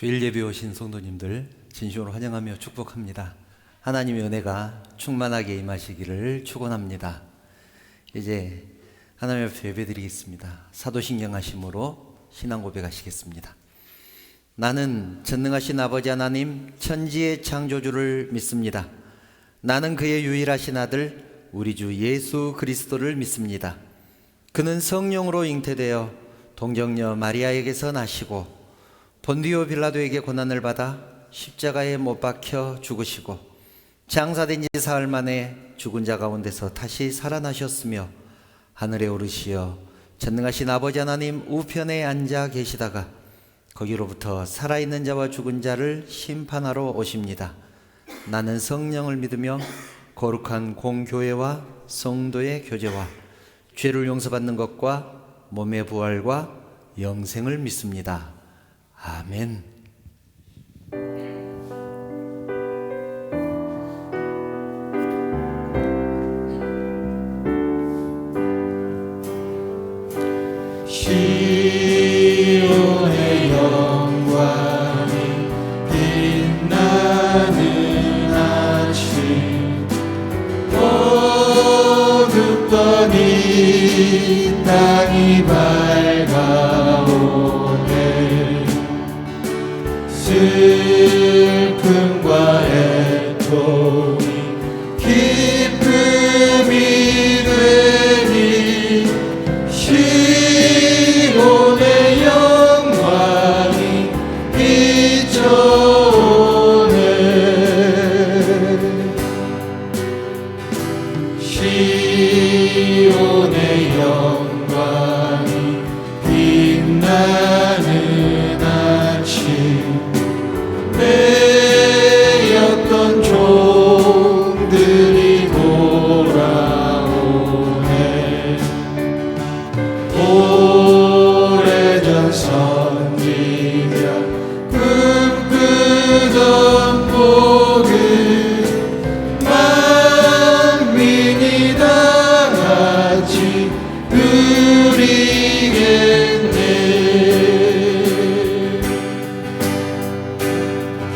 주일 예배 오신 성도님들 진심으로 환영하며 축복합니다. 하나님의 은혜가 충만하게 임하시기를 축원합니다. 이제 하나님 앞에 예배드리겠습니다. 사도신경 하심으로 신앙 고백하시겠습니다. 나는 전능하신 아버지 하나님 천지의 창조주를 믿습니다. 나는 그의 유일하신 아들 우리 주 예수 그리스도를 믿습니다. 그는 성령으로 잉태되어 동정녀 마리아에게서 나시고 본디오 빌라도에게 고난을 받아 십자가에 못 박혀 죽으시고 장사된 지 사흘 만에 죽은 자 가운데서 다시 살아나셨으며 하늘에 오르시어 전능하신 아버지 하나님 우편에 앉아 계시다가 거기로부터 살아있는 자와 죽은 자를 심판하러 오십니다. 나는 성령을 믿으며 거룩한 공교회와 성도의 교제와 죄를 용서받는 것과 몸의 부활과 영생을 믿습니다. 아멘. 시온의 영광이 빛나는 아침 어둡던 이 땅이 밝아오네. 슬픔과 애통이 기쁨이 되니 시온의 영광이 비춰오네. 시온의 영광이 빛나는 아침 매였던 종들이 돌아오네. 오래전 선지자 꿈꾸던 복을 만민이 다 같이 누리겠네.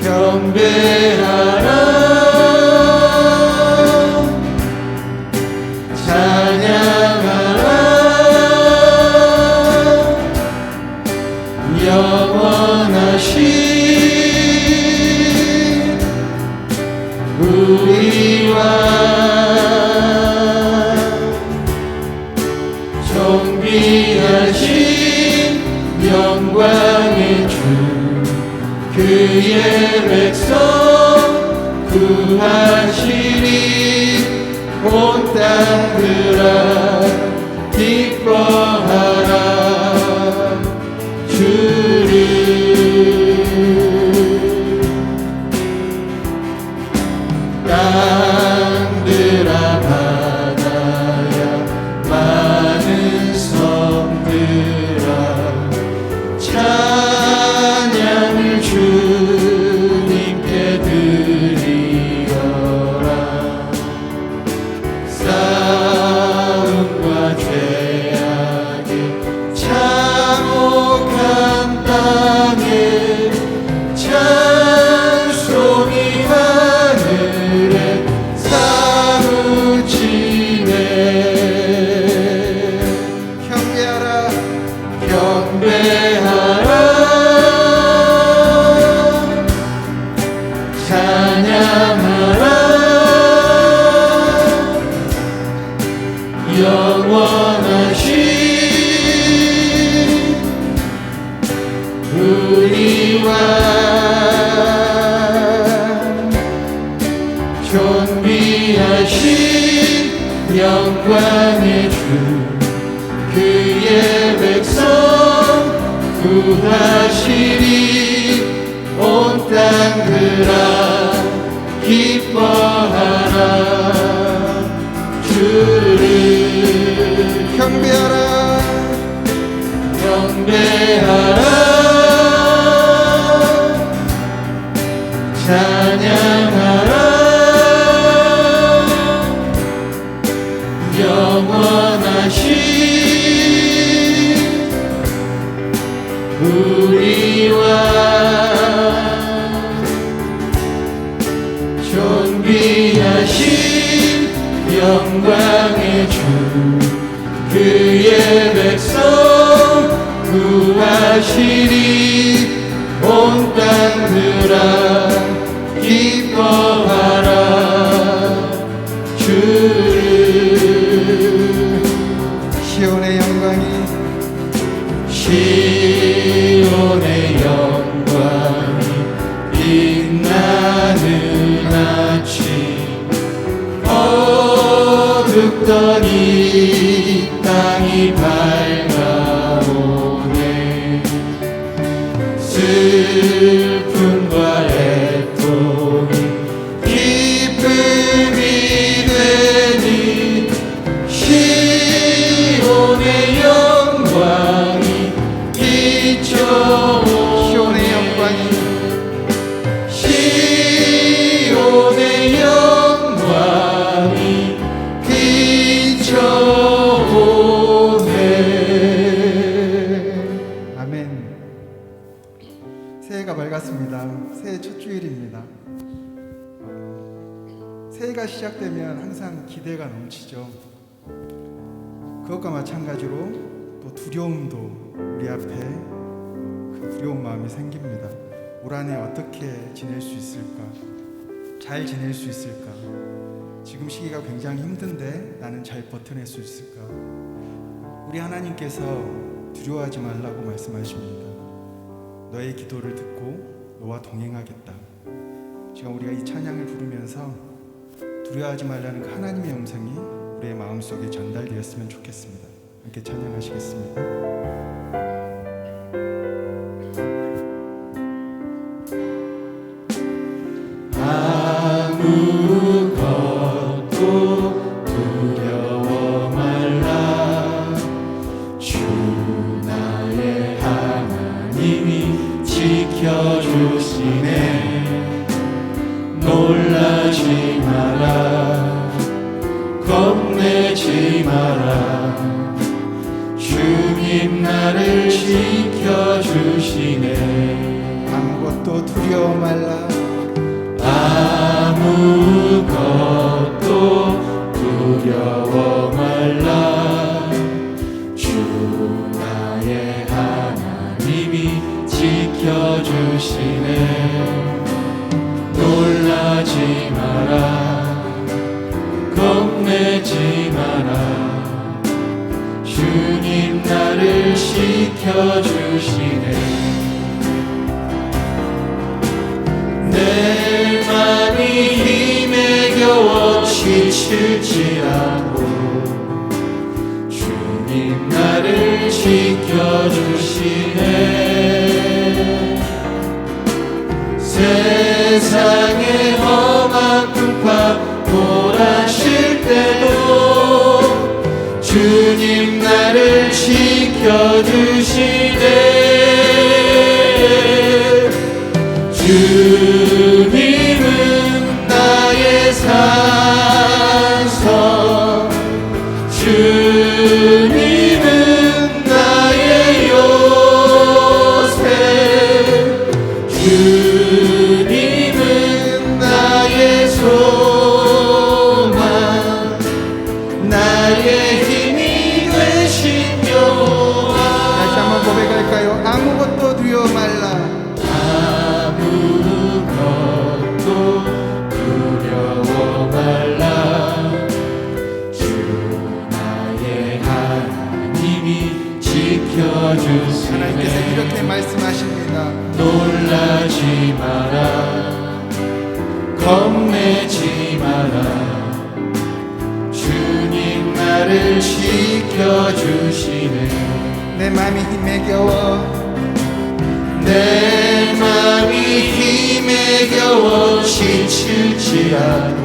경배하라 찬양하라 영원하신 우리와 존귀하신 영광의 주 그의 백성 구하시리. 온 땅들아 기뻐하라 주를. 땅들아 바다야 많은 섬들아 찬양을 주님께 드리어라. 싸움과 죄악의 참혹한 땅에 찬송이 하늘에 사무치네. 경배하라 경배하라 찬양하라 영원하신 우리와 존귀하신 영광의 주 그의 백성 구하시리. 온 땅들아 기뻐하라 주를. 경배하라 경배하라 찬양하라 영원하신 우리와 구하시리 온 땅들아 기뻐하라 주를 시온의 영광이 시온의 영광이 빛나는 아침 어둡던 이 땅이 밝아오네 슬픔과 애통이 기쁨이 되니 시온의 영광이 비춰오네 시온의 영광이 시온의 영광이 비춰오네. 아멘. 새해가 밝았습니다. 새해 첫 주일입니다. 새해가 시작되면 항상 기대가 넘치죠. 그것과 마찬가지로 또 두려움도 우리 앞에 그 두려운 마음이 생깁니다. 올 한 해 어떻게 지낼 수 있을까? 잘 지낼 수 있을까? 지금 시기가 굉장히 힘든데 나는 잘 버텨낼 수 있을까? 우리 하나님께서 두려워하지 말라고 말씀하십니다. 너의 기도를 듣고 너와 동행하겠다. 지금 우리가 이 찬양을 부르면서 두려워하지 말라는 그 하나님의 음성이 우리의 마음속에 전달되었으면 좋겠습니다. 함께 찬양하시겠습니다. 아무것도 두려워 말라 주 나의 하나님이 지켜주시네 놀라지 마라 겁내지 마라 주님 나를 지켜주시네 아무것도 두려워 말라 아무것도 두려워 말라 주 나의 하나님이 지켜주시네 놀라지 마라 겁내지 마라 주님 나를 지켜주시네 내 맘이 힘에 겨워 지칠지라도 주님 나를 지켜주시네 세상의 험한 풍파 몰아칠 때도 주님 나를 지켜주시네 주님은 나의 산성 주님은 나의 요새 주님은 나의 소망 나의 힘이 되신 여호와 다시 한번 고백할까요? 아무것도 두려워 말라 아무것도 두려워 말라 주 나의 하나님이 하나님께서 지켜주시네 이렇게 말씀하십니다. 놀라지 마라 겁내지 마라 주님 나를 지켜주시네 내 마음이 힘에 겨워 내 맘이 힘에 겨워 지칠지라도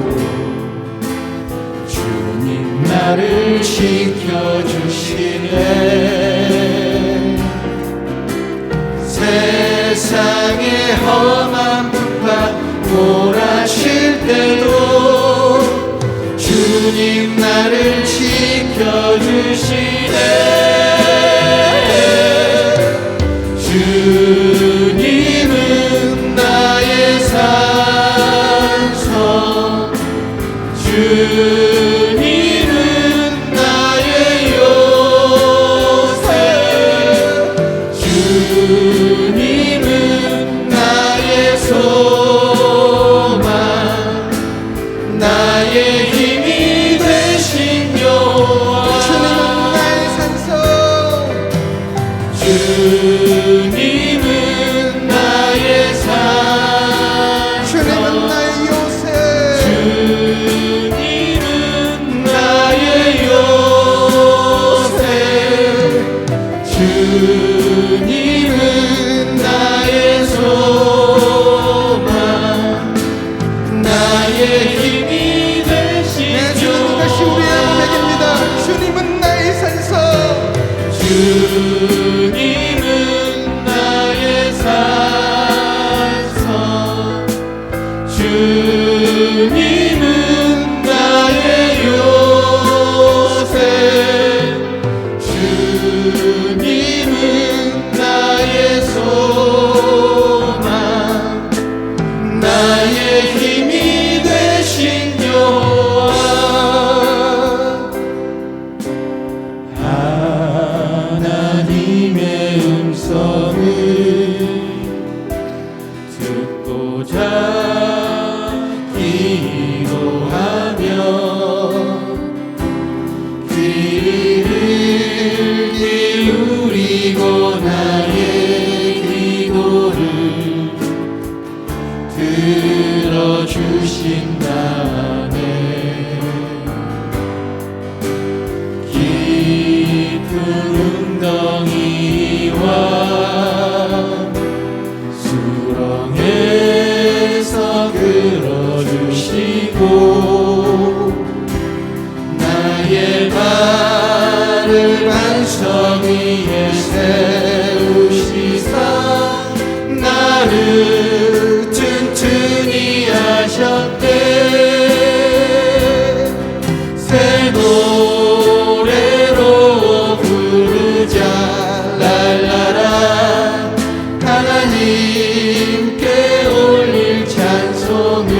주님 나를 지켜주시네 세상의 험한 풍파 몰아칠 때도 주님 나를 지켜주시네 주님은 나의 산성 주님은 나의 요새 주님은 나의 산 주님은 나의 요새 주님은 나의 요새 주님은 나의 소망 나의 힘이 되신 내 주님은 다시 우리의 고백입니다. 주님은 나의 산성 주님은 나의 산성 주님은 나의 요새 주님은 나의 소망 나의 힘이 되신 여호와 하나님의 음성을 듣고자 기도하며 귀를 기울이고 나의 기도를 들어주신다네 깊은 웅덩이와 수렁에서 끌어주시고 나의 발을 반석 위에 세우시사 나를 튼튼히 하셨네 새 노래로 부르자 랄라라 하나님께 올릴 찬송을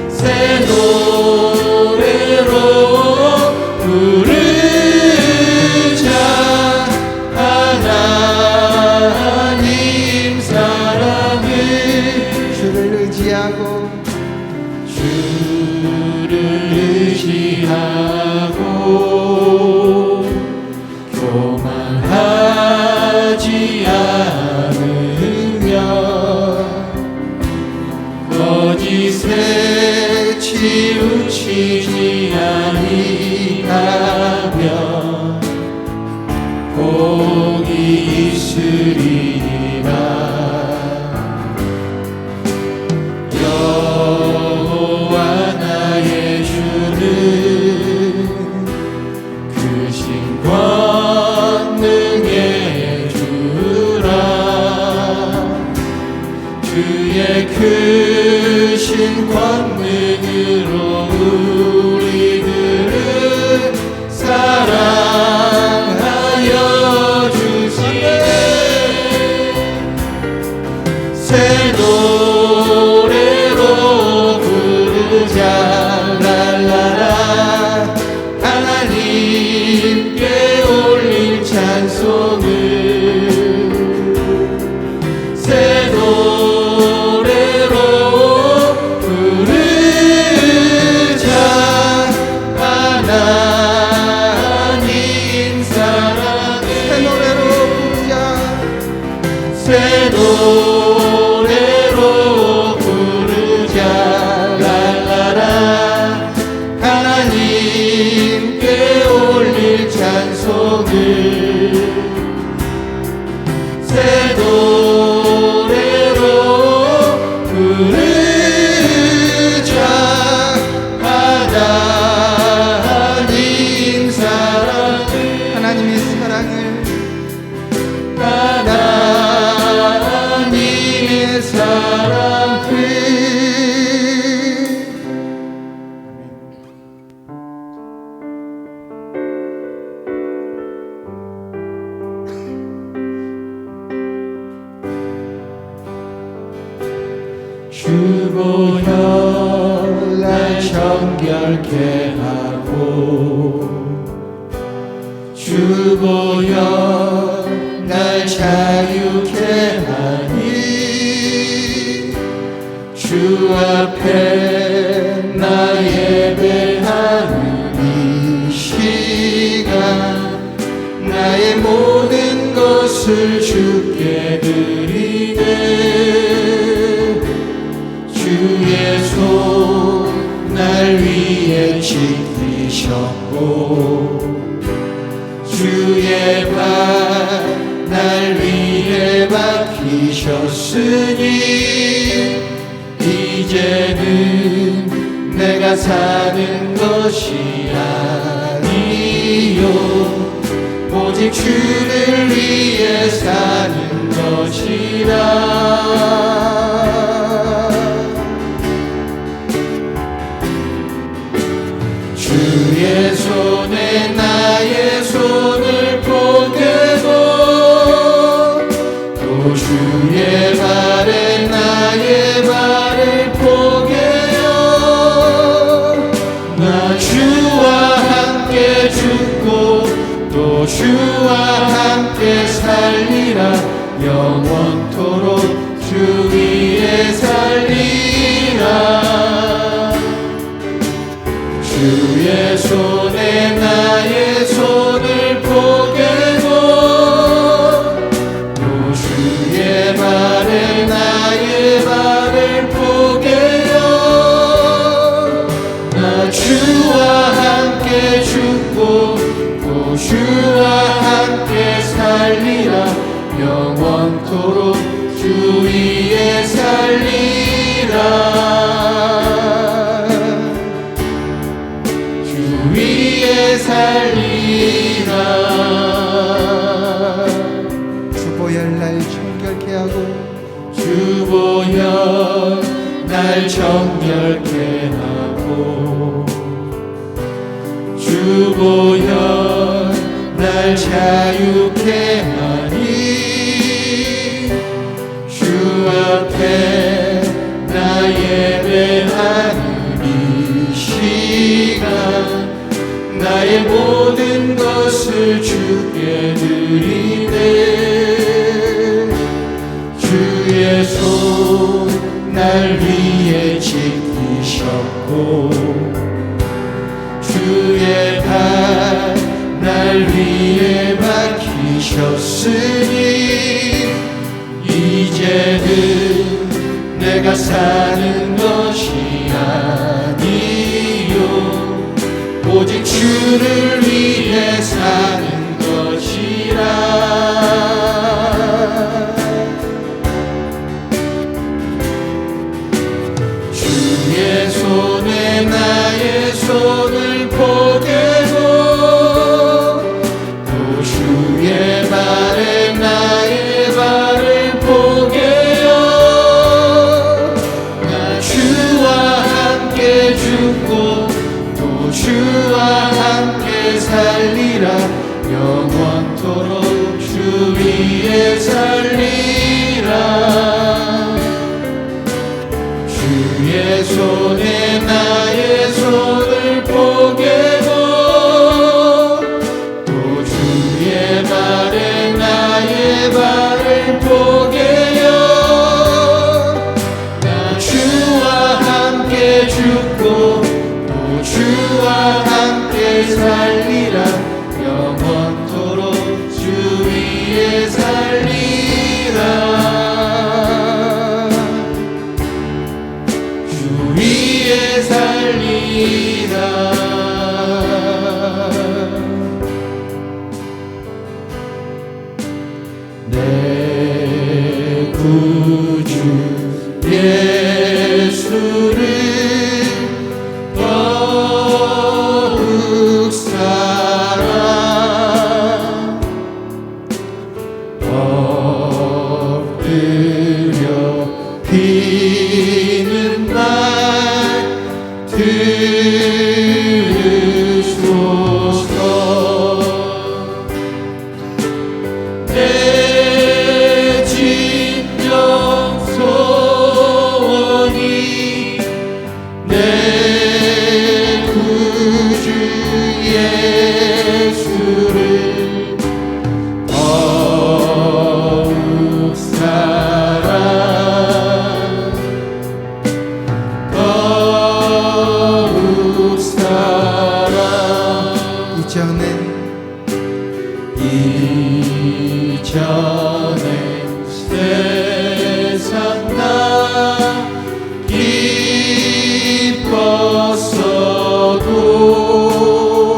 새 노래로 부르자 하나님 사랑을 주를 의지하고 주를 의지하고 교만하지 않으며 거짓에 치우치지 아니하며 복이 있으리라 여호와 나의 주는 크신 권능의 주라 주의 크신 권능으로 우리들을 사랑하여 주시네 새 노래로 부르자 랄라라 하나님께 올릴 찬송을 새 노래로 부르자 하나님 사랑을 새 노래로 부르자 새 노래로 부르자 랄라라 하나님께 올릴 찬송을 새 노래로 부르자 하나님 사랑을 하나님의 사랑을 하나님의 사랑을 주보혈 날 정결케 하고 주보혈 날 자유케 하니 주 앞에 나 예배하는 이 시간 나 나의 모든 것을 주께 드리네. 주의 손 날 위에 지키셨고 주의 발 날 위에 박히셨으니 이제는 내가 사는 것이 아니요 오직 주를 위해 사는 것이라. 주의 손에 나의 손을 포개고 또 주의 발에 나의 발을 포개요. 나 주와 함께 죽고 또 주와 함께 살리라. 영원토록 주 위에 살리라. 주의 손에 나의 손을 포개고 또 주의 발에 나의 발을 포개요. 나 주와 함께 죽고 또 주와 함께 살리라. 영원토록 주 위에 살리라. 위에 살리라. 주보혈 날 정결케 하고 주보혈 날 정결케 하고 주보혈 날 자유케 하니 주 앞에 나 예배하는 이 시간 나의 모든 것을 주께 드리네. 주의 손 날 위에 지키셨고 주의 발 날 위에 박히셨으니 이제는 내가 사는 것이 아니요 오직 주를 위해 사는 것이라. 주의 손에 나의 손을 포개고 또 주의 발에 나의 발을 포개요. 나 주와 함께 죽고 또 주와 함께 살리라. 영원토록 주 위에 살리라. 주의 손에 나의 손을 포개고 또 주의 발에 나의 발을 포개요. 나 주와 함께 죽고 또 주와 함께 살리라. 영원토록 주 위에 살리라. 위에 살리라. 내 구주 예수를 더욱 사랑 이전에 세상 나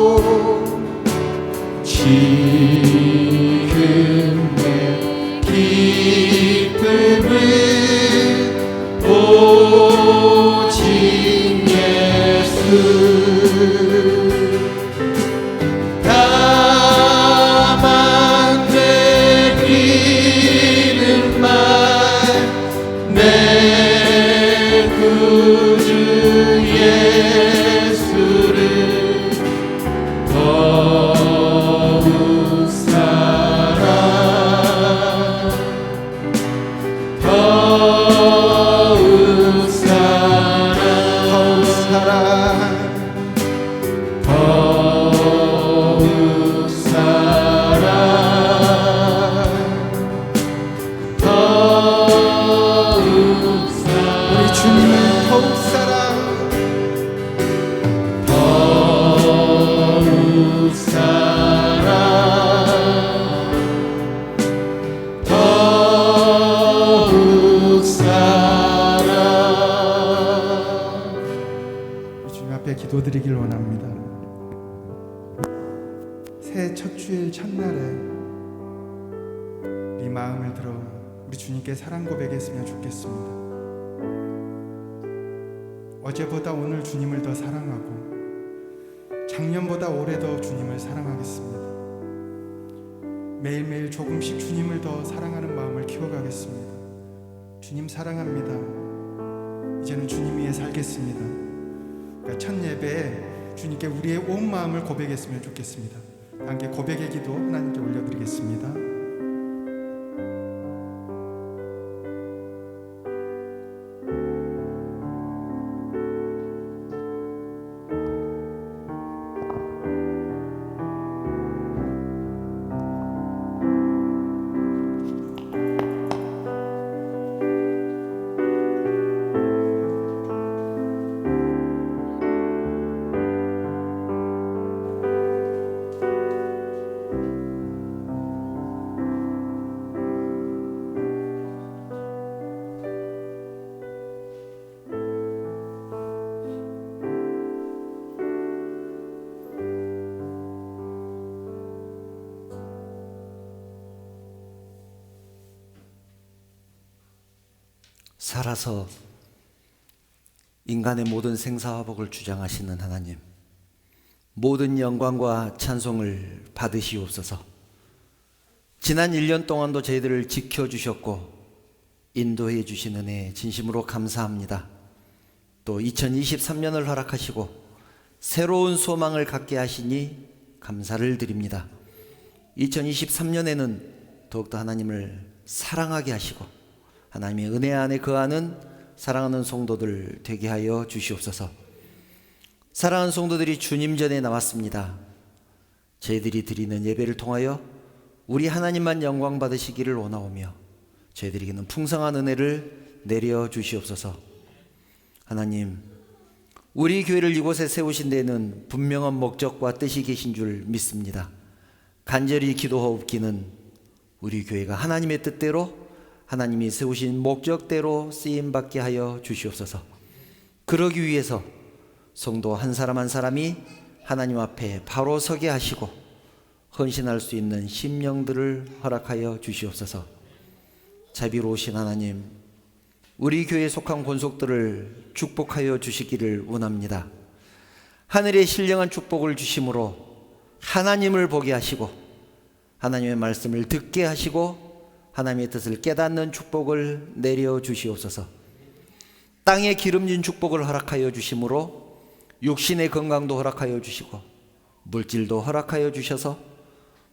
기뻤어도 지금 내 기쁨은 오직 예수 다만 내리는 말 내 구주 예수를 더욱 사랑 더욱 사랑 더욱 사랑 더욱 사랑 우리 주님을 더욱 사랑 더욱 사랑 더욱 사랑 우리 주님 앞에 기도드리길 원합니다. 새해 첫 주일 첫날에 이 마음을 들어 우리 주님께 사랑 고백했으면 좋겠습니다. 어제보다 오늘 주님을 더 사랑하고 작년보다 올해 더 주님을 사랑하겠습니다. 매일매일 조금씩 주님을 더 사랑하는 마음을 키워가겠습니다. 주님 사랑합니다. 이제는 주님 위해 살겠습니다. 그러니까 첫 예배에 주님께 우리의 온 마음을 고백했으면 좋겠습니다. 함께 고백의 기도 하나님께 올려드리겠습니다. 살아서 인간의 모든 생사화복을 주장하시는 하나님, 모든 영광과 찬송을 받으시옵소서. 지난 1년 동안도 저희들을 지켜주셨고 인도해 주신 은혜에 진심으로 감사합니다. 또 2023년을 허락하시고 새로운 소망을 갖게 하시니 감사를 드립니다. 2023년에는 더욱더 하나님을 사랑하게 하시고 하나님의 은혜 안에 거하는 사랑하는 성도들 되게 하여 주시옵소서. 사랑하는 성도들이 주님 전에 나왔습니다. 저희들이 드리는 예배를 통하여 우리 하나님만 영광 받으시기를 원하오며 저희들에게는 풍성한 은혜를 내려 주시옵소서. 하나님, 우리 교회를 이곳에 세우신 데에는 분명한 목적과 뜻이 계신 줄 믿습니다. 간절히 기도하옵기는 우리 교회가 하나님의 뜻대로 하나님이 세우신 목적대로 쓰임받게 하여 주시옵소서. 그러기 위해서 성도 한 사람 한 사람이 하나님 앞에 바로 서게 하시고 헌신할 수 있는 심령들을 허락하여 주시옵소서. 자비로우신 하나님, 우리 교회에 속한 권속들을 축복하여 주시기를 원합니다. 하늘의 신령한 축복을 주심으로 하나님을 보게 하시고 하나님의 말씀을 듣게 하시고 하나님의 뜻을 깨닫는 축복을 내려 주시옵소서. 땅에 기름진 축복을 허락하여 주심으로 육신의 건강도 허락하여 주시고 물질도 허락하여 주셔서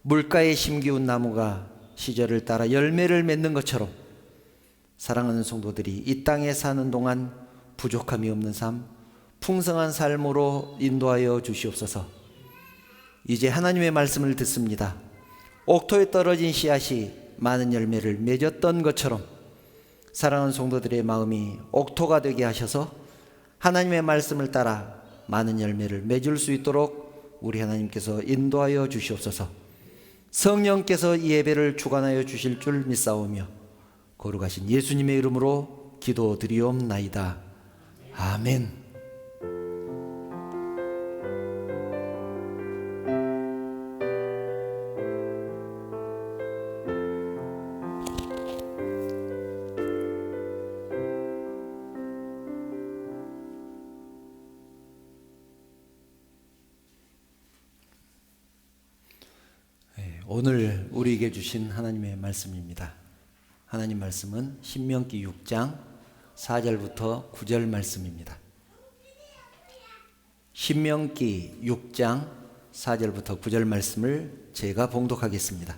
물가에 심기운 나무가 시절을 따라 열매를 맺는 것처럼 사랑하는 성도들이 이 땅에 사는 동안 부족함이 없는 삶, 풍성한 삶으로 인도하여 주시옵소서. 이제 하나님의 말씀을 듣습니다. 옥토에 떨어진 씨앗이 많은 열매를 맺었던 것처럼 사랑하는 성도들의 마음이 옥토가 되게 하셔서 하나님의 말씀을 따라 많은 열매를 맺을 수 있도록 우리 하나님께서 인도하여 주시옵소서. 성령께서 이 예배를 주관하여 주실 줄 믿사오며 거룩하신 예수님의 이름으로 기도드리옵나이다. 아멘. 오늘 우리에게 주신 하나님의 말씀입니다. 하나님 말씀은 신명기 6장 4절부터 9절 말씀입니다. 신명기 6장 4절부터 9절 말씀을 제가 봉독하겠습니다.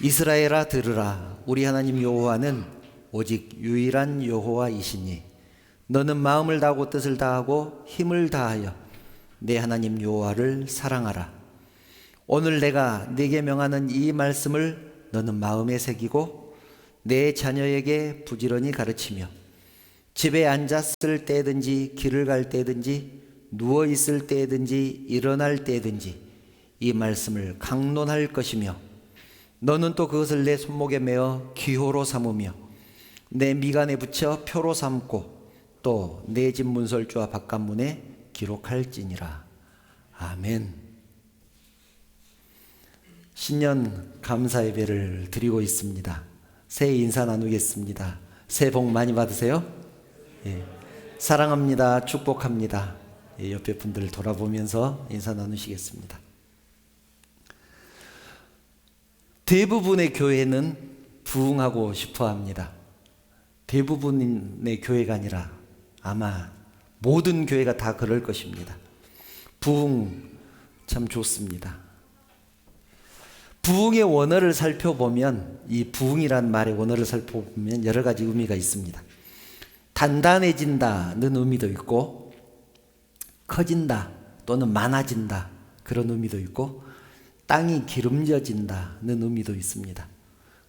이스라엘아 들으라. 우리 하나님 여호와는 오직 유일한 여호와이시니 너는 마음을 다하고 뜻을 다하고 힘을 다하여 내 하나님 여호와를 사랑하라. 오늘 내가 네게 명하는 이 말씀을 너는 마음에 새기고 내 자녀에게 부지런히 가르치며 집에 앉았을 때든지 길을 갈 때든지 누워 있을 때든지 일어날 때든지 이 말씀을 강론할 것이며 너는 또 그것을 내 손목에 메어 기호로 삼으며 내 미간에 붙여 표로 삼고 또 내 집 문설주와 바깥문에 기록할지니라. 아멘. 신년 감사 예배를 드리고 있습니다. 새해 인사 나누겠습니다. 새해 복 많이 받으세요. 예. 사랑합니다. 축복합니다. 예, 옆에 분들 돌아보면서 인사 나누시겠습니다. 대부분의 교회는 부흥하고 싶어 합니다. 대부분의 교회가 아니라 아마 모든 교회가 다 그럴 것입니다. 부흥 참 좋습니다. 부흥의 원어를 살펴보면 이 부흥이란 말의 원어를 살펴보면 여러 가지 의미가 있습니다. 단단해진다는 의미도 있고 커진다 또는 많아진다 그런 의미도 있고 땅이 기름져진다는 의미도 있습니다.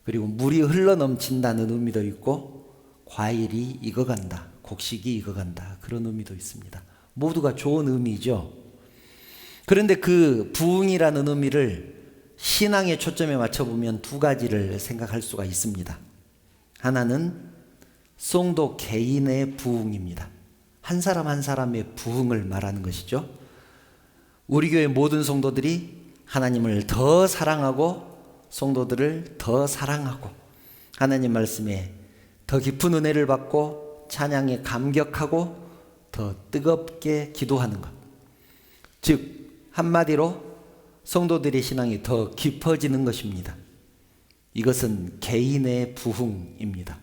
그리고 물이 흘러넘친다는 의미도 있고 과일이 익어간다, 곡식이 익어간다 그런 의미도 있습니다. 모두가 좋은 의미죠. 그런데 그 부흥이라는 의미를 신앙의 초점에 맞춰보면 두 가지를 생각할 수가 있습니다. 하나는 성도 개인의 부흥입니다. 한 사람 한 사람의 부흥을 말하는 것이죠. 우리 교회 모든 성도들이 하나님을 더 사랑하고 성도들을 더 사랑하고 하나님 말씀에 더 깊은 은혜를 받고 찬양에 감격하고 더 뜨겁게 기도하는 것. 즉 한마디로 성도들의 신앙이 더 깊어지는 것입니다. 이것은 개인의 부흥입니다.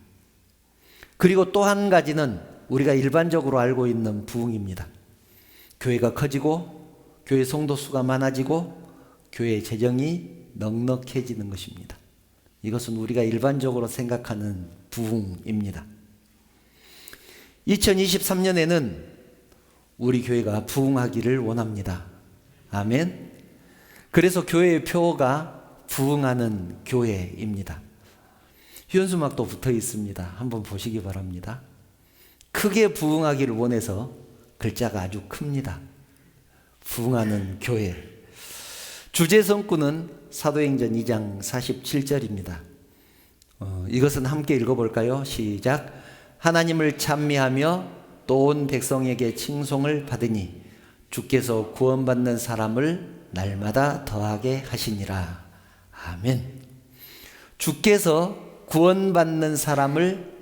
그리고 또 한 가지는 우리가 일반적으로 알고 있는 부흥입니다. 교회가 커지고 교회 성도 수가 많아지고 교회 재정이 넉넉해지는 것입니다. 이것은 우리가 일반적으로 생각하는 부흥입니다. 2023년에는 우리 교회가 부흥하기를 원합니다. 아멘. 그래서 교회의 표어가 부흥하는 교회입니다. 현수막도 붙어 있습니다. 한번 보시기 바랍니다. 크게 부흥하기를 원해서 글자가 아주 큽니다. 부흥하는 교회. 주제성구는 사도행전 2장 47절입니다. 이것은 함께 읽어볼까요? 시작. 하나님을 찬미하며 또 온 백성에게 칭송을 받으니 주께서 구원받는 사람을 날마다 더하게 하시니라. 아멘. 주께서 구원받는 사람을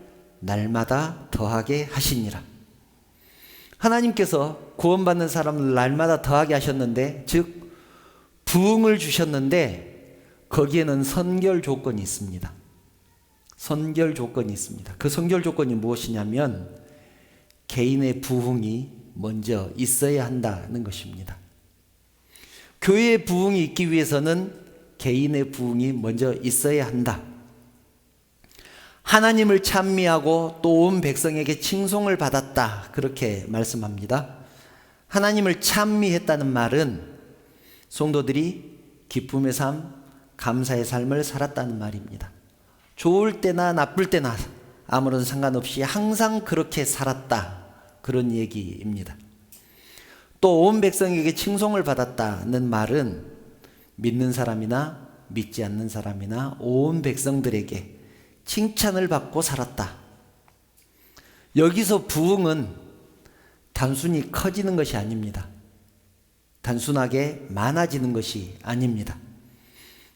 날마다 더하게 하시니라. 하나님께서 구원받는 사람을 날마다 더하게 하셨는데, 즉 부흥을 주셨는데 거기에는 선결 조건이 있습니다. 선결 조건이 있습니다. 그 선결 조건이 무엇이냐면 개인의 부흥이 먼저 있어야 한다는 것입니다. 교회의 부흥이 있기 위해서는 개인의 부흥이 먼저 있어야 한다. 하나님을 찬미하고 또 온 백성에게 칭송을 받았다. 그렇게 말씀합니다. 하나님을 찬미했다는 말은 성도들이 기쁨의 삶, 감사의 삶을 살았다는 말입니다. 좋을 때나 나쁠 때나 아무런 상관없이 항상 그렇게 살았다. 그런 얘기입니다. 또 온 백성에게 칭송을 받았다는 말은 믿는 사람이나 믿지 않는 사람이나 온 백성들에게 칭찬을 받고 살았다. 여기서 부흥은 단순히 커지는 것이 아닙니다. 단순하게 많아지는 것이 아닙니다.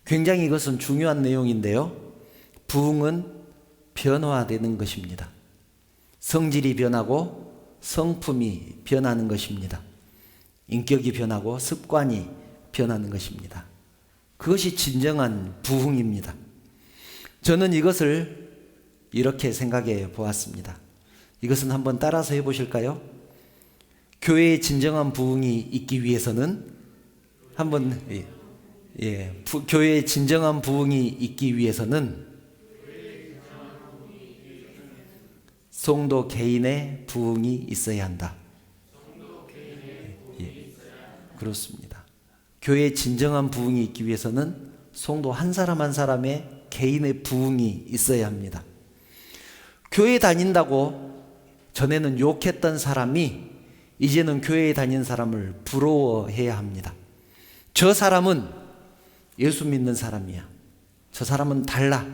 굉장히 이것은 중요한 내용인데요. 부흥은 변화되는 것입니다. 성질이 변하고 성품이 변하는 것입니다. 인격이 변하고 습관이 변하는 것입니다. 그것이 진정한 부흥입니다. 저는 이것을 이렇게 생각해 보았습니다. 이것은 한번 따라서 해보실까요? 교회의 진정한 부흥이 있기 위해서는 한번 교회의 진정한 부흥이 있기 위해서는 성도 개인의 부흥이 있어야 한다. 그렇습니다. 교회의 진정한 부흥이 있기 위해서는 성도 한 사람 한 사람의 개인의 부흥이 있어야 합니다. 교회 다닌다고 전에는 욕했던 사람이 이제는 교회에 다니는 사람을 부러워해야 합니다. 저 사람은 예수 믿는 사람이야. 저 사람은 달라.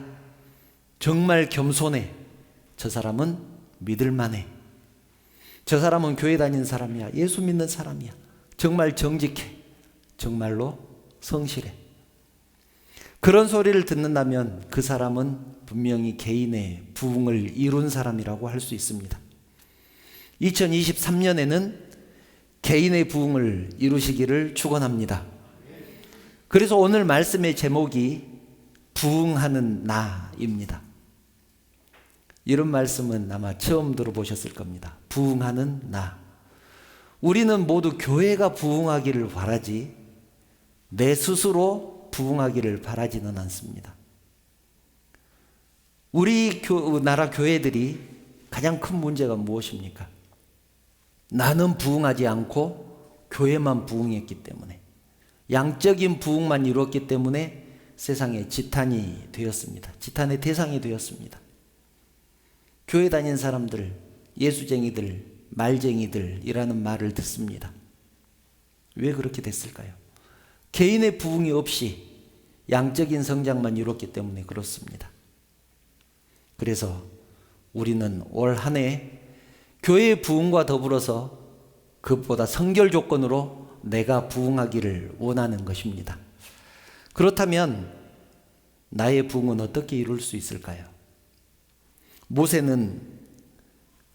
정말 겸손해. 저 사람은 믿을만해. 저 사람은 교회 다니는 사람이야. 예수 믿는 사람이야. 정말 정직해. 정말로 성실해. 그런 소리를 듣는다면 그 사람은 분명히 개인의 부흥을 이룬 사람이라고 할 수 있습니다. 2023년에는 개인의 부흥을 이루시기를 축원합니다. 그래서 오늘 말씀의 제목이 부흥하는 나입니다. 이런 말씀은 아마 처음 들어보셨을 겁니다. 부흥하는 나. 우리는 모두 교회가 부흥하기를 바라지 내 스스로 부흥하기를 바라지는 않습니다. 우리 나라 교회들이 가장 큰 문제가 무엇입니까? 나는 부흥하지 않고 교회만 부흥했기 때문에, 양적인 부흥만 이루었기 때문에 세상에 지탄이 되었습니다. 지탄의 대상이 되었습니다. 교회 다니는 사람들, 예수쟁이들, 말쟁이들이라는 말을 듣습니다. 왜 그렇게 됐을까요? 개인의 부흥이 없이 양적인 성장만 이뤘기 때문에 그렇습니다. 그래서 우리는 올 한 해 교회의 부흥과 더불어서 그것보다 선결 조건으로 내가 부흥하기를 원하는 것입니다. 그렇다면 나의 부흥은 어떻게 이룰 수 있을까요? 모세는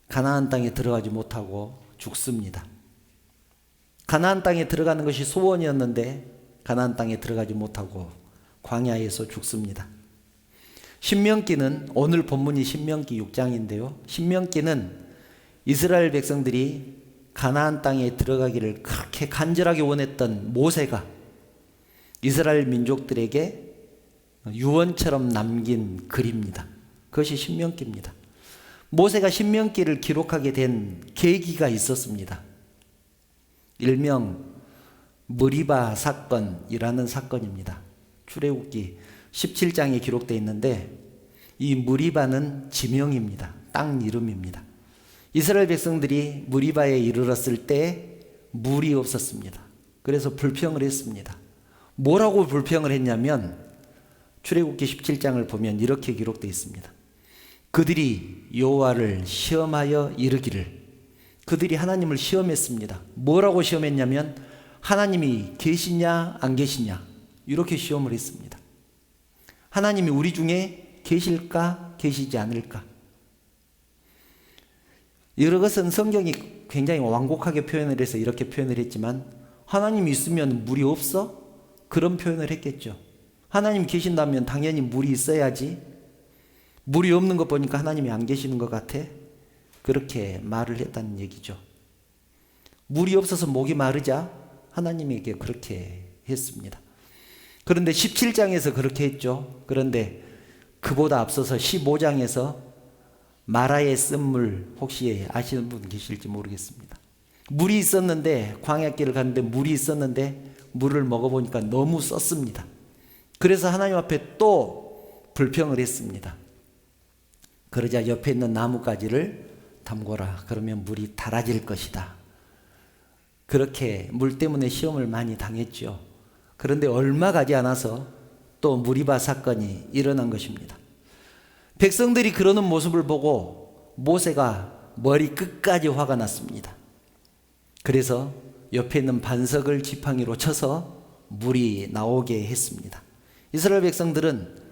가나안 땅에 들어가지 못하고 죽습니다. 가나안 땅에 들어가는 것이 소원이었는데 가나안 땅에 들어가지 못하고 광야에서 죽습니다. 신명기는, 오늘 본문이 신명기 6장인데요. 신명기는 이스라엘 백성들이 가나안 땅에 들어가기를 그렇게 간절하게 원했던 모세가 이스라엘 민족들에게 유언처럼 남긴 글입니다. 그것이 신명기입니다. 모세가 신명기를 기록하게 된 계기가 있었습니다. 일명 무리바 사건이라는 사건입니다. 출애굽기 17장에 기록되어 있는데 이 무리바는 지명입니다. 땅 이름입니다. 이스라엘 백성들이 무리바에 이르렀을 때 물이 없었습니다. 그래서 불평을 했습니다. 뭐라고 불평을 했냐면 출애굽기 17장을 보면 이렇게 기록되어 있습니다. 그들이 여호와를 시험하여 이르기를, 그들이 하나님을 시험했습니다. 뭐라고 시험했냐면 하나님이 계시냐 안 계시냐 이렇게 시험을 했습니다. 하나님이 우리 중에 계실까 계시지 않을까. 여러 것은 성경이 굉장히 완곡하게 표현을 해서 이렇게 표현을 했지만 하나님이 있으면 물이 없어? 그런 표현을 했겠죠. 하나님이 계신다면 당연히 물이 있어야지. 물이 없는 것 보니까 하나님이 안 계시는 것 같아. 그렇게 말을 했다는 얘기죠. 물이 없어서 목이 마르자 하나님에게 그렇게 했습니다. 그런데 17장에서 그렇게 했죠. 그런데 그보다 앞서서 15장에서 마라의 쓴물, 혹시 아시는 분 계실지 모르겠습니다. 물이 있었는데, 광야길을 갔는데 물이 있었는데 물을 먹어보니까 너무 썼습니다. 그래서 하나님 앞에 또 불평을 했습니다. 그러자 옆에 있는 나뭇가지를 담궈라. 그러면 물이 달아질 것이다. 그렇게 물 때문에 시험을 많이 당했죠. 그런데 얼마 가지 않아서 또 무리바 사건이 일어난 것입니다. 백성들이 그러는 모습을 보고 모세가 머리 끝까지 화가 났습니다. 그래서 옆에 있는 반석을 지팡이로 쳐서 물이 나오게 했습니다. 이스라엘 백성들은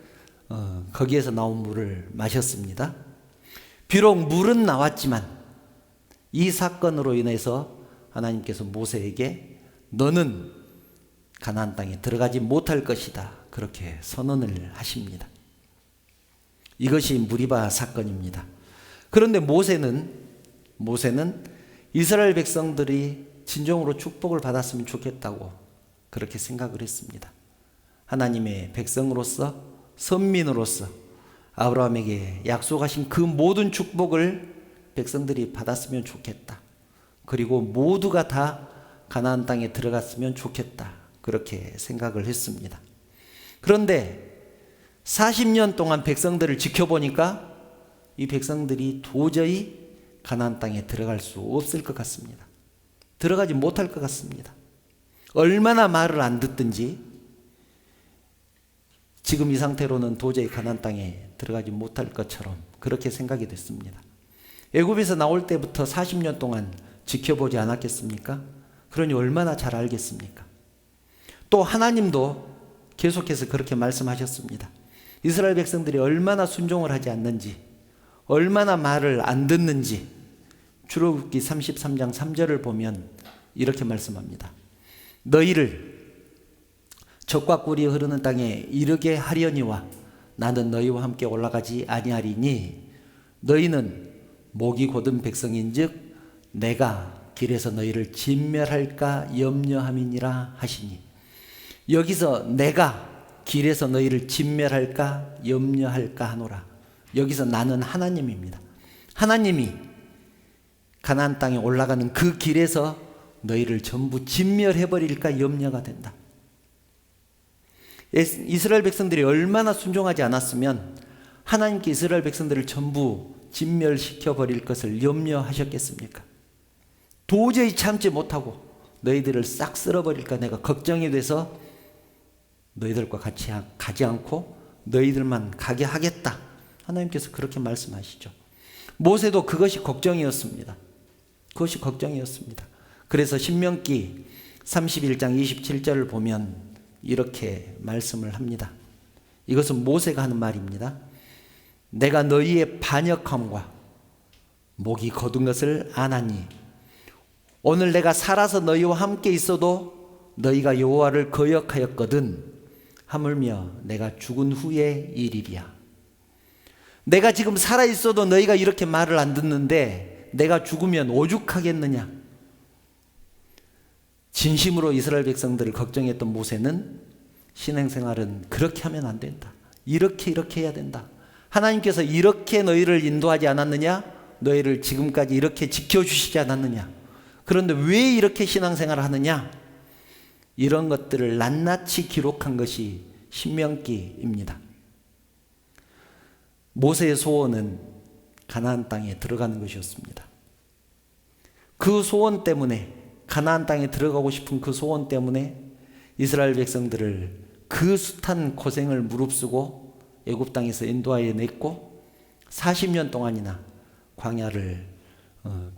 거기에서 나온 물을 마셨습니다. 비록 물은 나왔지만 이 사건으로 인해서 하나님께서 모세에게 너는 가나안 땅에 들어가지 못할 것이다, 그렇게 선언을 하십니다. 이것이 무리바 사건입니다. 그런데 모세는 이스라엘 백성들이 진정으로 축복을 받았으면 좋겠다고 그렇게 생각을 했습니다. 하나님의 백성으로서, 선민으로서 아브라함에게 약속하신 그 모든 축복을 백성들이 받았으면 좋겠다. 그리고 모두가 다 가나안 땅에 들어갔으면 좋겠다, 그렇게 생각을 했습니다. 그런데 40년 동안 백성들을 지켜보니까 이 백성들이 도저히 가나안 땅에 들어갈 수 없을 것 같습니다. 들어가지 못할 것 같습니다. 얼마나 말을 안 듣든지 지금 이 상태로는 도저히 가나안 땅에 들어가지 못할 것처럼 그렇게 생각이 됐습니다. 애굽에서 나올 때부터 40년 동안 지켜보지 않았겠습니까? 그러니 얼마나 잘 알겠습니까? 또 하나님도 계속해서 그렇게 말씀하셨습니다. 이스라엘 백성들이 얼마나 순종을 하지 않는지, 얼마나 말을 안 듣는지 출애굽기 33장 3절을 보면 이렇게 말씀합니다. 너희를 젖과 꿀이 흐르는 땅에 이르게 하려니와 나는 너희와 함께 올라가지 아니하리니 너희는 목이 곧은 백성인즉 내가 길에서 너희를 진멸할까 염려함이니라 하시니, 여기서 내가 길에서 너희를 진멸할까 염려할까 하노라. 여기서 나는 하나님입니다. 하나님이 가나안 땅에 올라가는 그 길에서 너희를 전부 진멸해버릴까 염려가 된다. 이스라엘 백성들이 얼마나 순종하지 않았으면 하나님께 이스라엘 백성들을 전부 진멸시켜버릴 것을 염려하셨겠습니까? 도저히 참지 못하고 너희들을 싹 쓸어버릴까 내가 걱정이 돼서 너희들과 같이 가지 않고 너희들만 가게 하겠다. 하나님께서 그렇게 말씀하시죠. 모세도 그것이 걱정이었습니다. 그것이 걱정이었습니다. 그래서 신명기 31장 27절을 보면 이렇게 말씀을 합니다. 이것은 모세가 하는 말입니다. 내가 너희의 반역함과 목이 거둔 것을 아나니 오늘 내가 살아서 너희와 함께 있어도 너희가 여호와를 거역하였거든 하물며 내가 죽은 후의 일이랴. 내가 지금 살아있어도 너희가 이렇게 말을 안 듣는데 내가 죽으면 오죽하겠느냐. 진심으로 이스라엘 백성들을 걱정했던 모세는 신앙생활은 그렇게 하면 안 된다, 이렇게 해야 된다, 하나님께서 이렇게 너희를 인도하지 않았느냐, 너희를 지금까지 이렇게 지켜주시지 않았느냐, 그런데 왜 이렇게 신앙생활을 하느냐, 이런 것들을 낱낱이 기록한 것이 신명기입니다. 모세의 소원은 가나안 땅에 들어가는 것이었습니다. 그 소원 때문에, 가나안 땅에 들어가고 싶은 그 소원 때문에 이스라엘 백성들을 그 숱한 고생을 무릅쓰고 애굽 땅에서 인도하여 냈고 40년 동안이나 광야를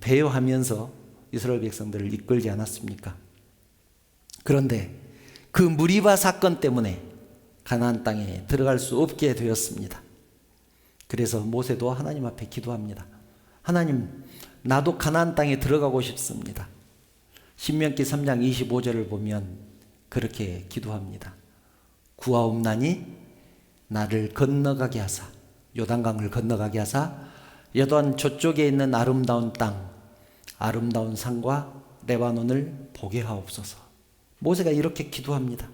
배회하면서 이스라엘 백성들을 이끌지 않았습니까? 그런데 그 무리바 사건 때문에 가나안 땅에 들어갈 수 없게 되었습니다. 그래서 모세도 하나님 앞에 기도합니다. 하나님, 나도 가나안 땅에 들어가고 싶습니다. 신명기 3장 25절을 보면 그렇게 기도합니다. 구하옵나니 나를 건너가게 하사, 요단강을 건너가게 하사 여단 저쪽에 있는 아름다운 땅, 아름다운 산과 레바논을 보게 하옵소서. 모세가 이렇게 기도합니다.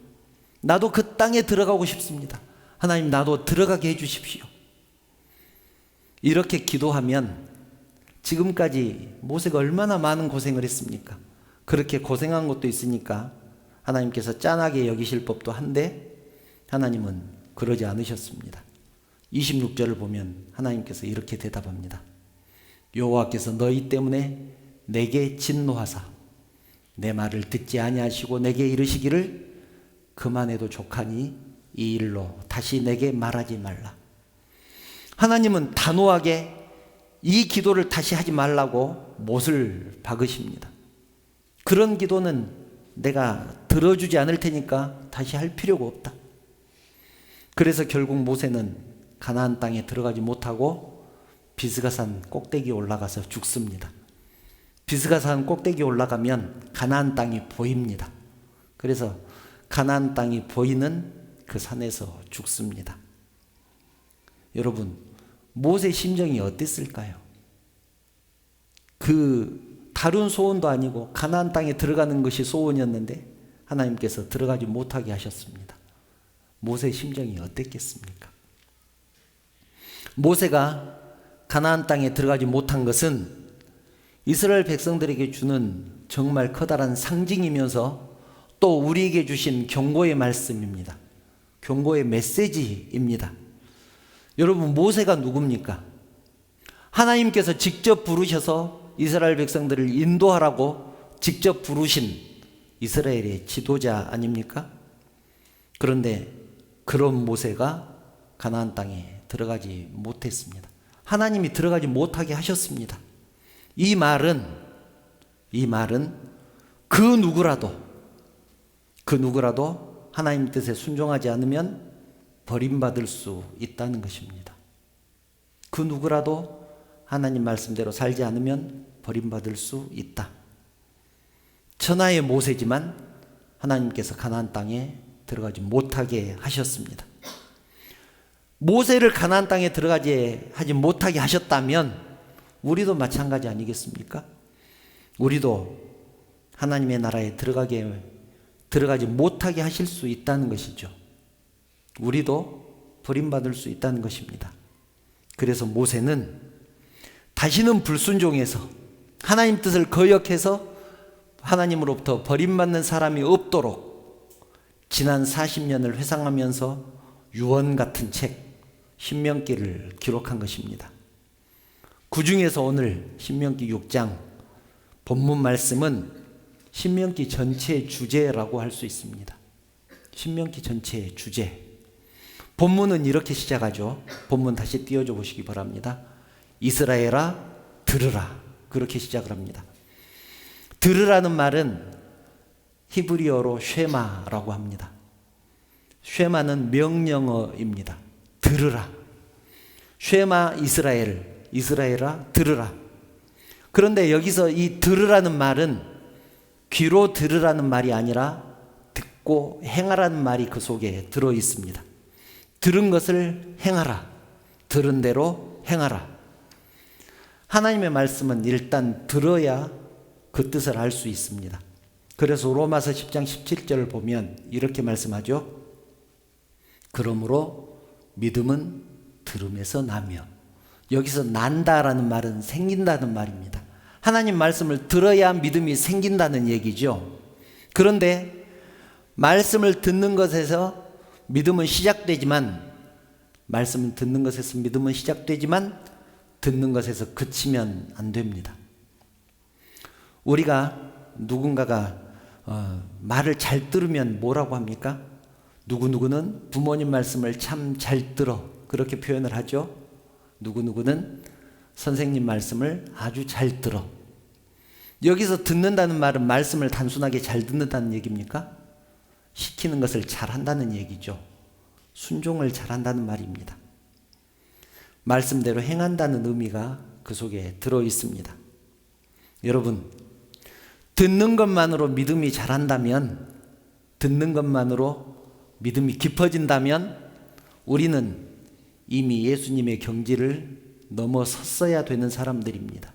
나도 그 땅에 들어가고 싶습니다. 하나님, 나도 들어가게 해주십시오. 이렇게 기도하면 지금까지 모세가 얼마나 많은 고생을 했습니까? 그렇게 고생한 것도 있으니까 하나님께서 짠하게 여기실 법도 한데 하나님은 그러지 않으셨습니다. 26절을 보면 하나님께서 이렇게 대답합니다. 여호와께서 너희 때문에 내게 진노하사 내 말을 듣지 아니하시고 내게 이르시기를 그만해도 족하니 이 일로 다시 내게 말하지 말라. 하나님은 단호하게 이 기도를 다시 하지 말라고 못을 박으십니다. 그런 기도는 내가 들어주지 않을 테니까 다시 할 필요가 없다. 그래서 결국 모세는 가나안 땅에 들어가지 못하고 비스가산 꼭대기에 올라가서 죽습니다. 비스가산 꼭대기에 올라가면 가나안 땅이 보입니다. 그래서 가나안 땅이 보이는 그 산에서 죽습니다. 여러분, 모세의 심정이 어땠을까요? 그 다른 소원도 아니고 가나안 땅에 들어가는 것이 소원이었는데 하나님께서 들어가지 못하게 하셨습니다. 모세의 심정이 어땠겠습니까? 모세가 가나안 땅에 들어가지 못한 것은 이스라엘 백성들에게 주는 정말 커다란 상징이면서 또 우리에게 주신 경고의 말씀입니다. 경고의 메시지입니다. 여러분, 모세가 누굽니까? 하나님께서 직접 부르셔서 이스라엘 백성들을 인도하라고 직접 부르신 이스라엘의 지도자 아닙니까? 그런데 그런 모세가 가나안 땅에 들어가지 못했습니다. 하나님이 들어가지 못하게 하셨습니다. 이 말은 그 누구라도 하나님 뜻에 순종하지 않으면 버림받을 수 있다는 것입니다. 그 누구라도 하나님 말씀대로 살지 않으면 버림받을 수 있다. 천하의 모세지만 하나님께서 가나안 땅에 들어가지 못하게 하셨습니다. 모세를 가나안 땅에 들어가지 하지 못하게 하셨다면 우리도 마찬가지 아니겠습니까? 우리도 하나님의 나라에 들어가지 못하게 하실 수 있다는 것이죠. 우리도 버림받을 수 있다는 것입니다. 그래서 모세는 다시는 불순종해서 하나님 뜻을 거역해서 하나님으로부터 버림받는 사람이 없도록 지난 40년을 회상하면서 유언 같은 책 신명기를 기록한 것입니다. 그 중에서 오늘 신명기 6장 본문 말씀은 신명기 전체의 주제라고 할 수 있습니다. 신명기 전체의 주제. 본문은 이렇게 시작하죠. 본문 다시 띄워줘 보시기 바랍니다. 이스라엘아 들으라. 그렇게 시작을 합니다. 들으라는 말은 히브리어로 쉐마라고 합니다. 쉐마는 명령어입니다. 들으라. 쉐마 이스라엘아 들으라. 그런데 여기서 이 들으라는 말은 귀로 들으라는 말이 아니라 듣고 행하라는 말이 그 속에 들어 있습니다. 들은 것을 행하라. 들은 대로 행하라. 하나님의 말씀은 일단 들어야 그 뜻을 알 수 있습니다. 그래서 로마서 10장 17절을 보면 이렇게 말씀하죠. 그러므로 믿음은 들음에서 나며. 여기서 난다라는 말은 생긴다는 말입니다. 하나님 말씀을 들어야 믿음이 생긴다는 얘기죠. 그런데 말씀을 듣는 것에서 믿음은 시작되지만 말씀을 듣는 것에서 믿음은 시작되지만 듣는 것에서 그치면 안 됩니다. 우리가 누군가가 말을 잘 들으면 뭐라고 합니까? 누구누구는 부모님 말씀을 참 잘 들어 그렇게 표현을 하죠. 누구누구는 선생님 말씀을 아주 잘 들어. 여기서 듣는다는 말은 말씀을 단순하게 잘 듣는다는 얘기입니까? 시키는 것을 잘한다는 얘기죠. 순종을 잘한다는 말입니다. 말씀대로 행한다는 의미가 그 속에 들어 있습니다. 여러분, 듣는 것만으로 믿음이 자란다면, 듣는 것만으로 믿음이 깊어진다면 우리는 이미 예수님의 경지를 넘어섰어야 되는 사람들입니다.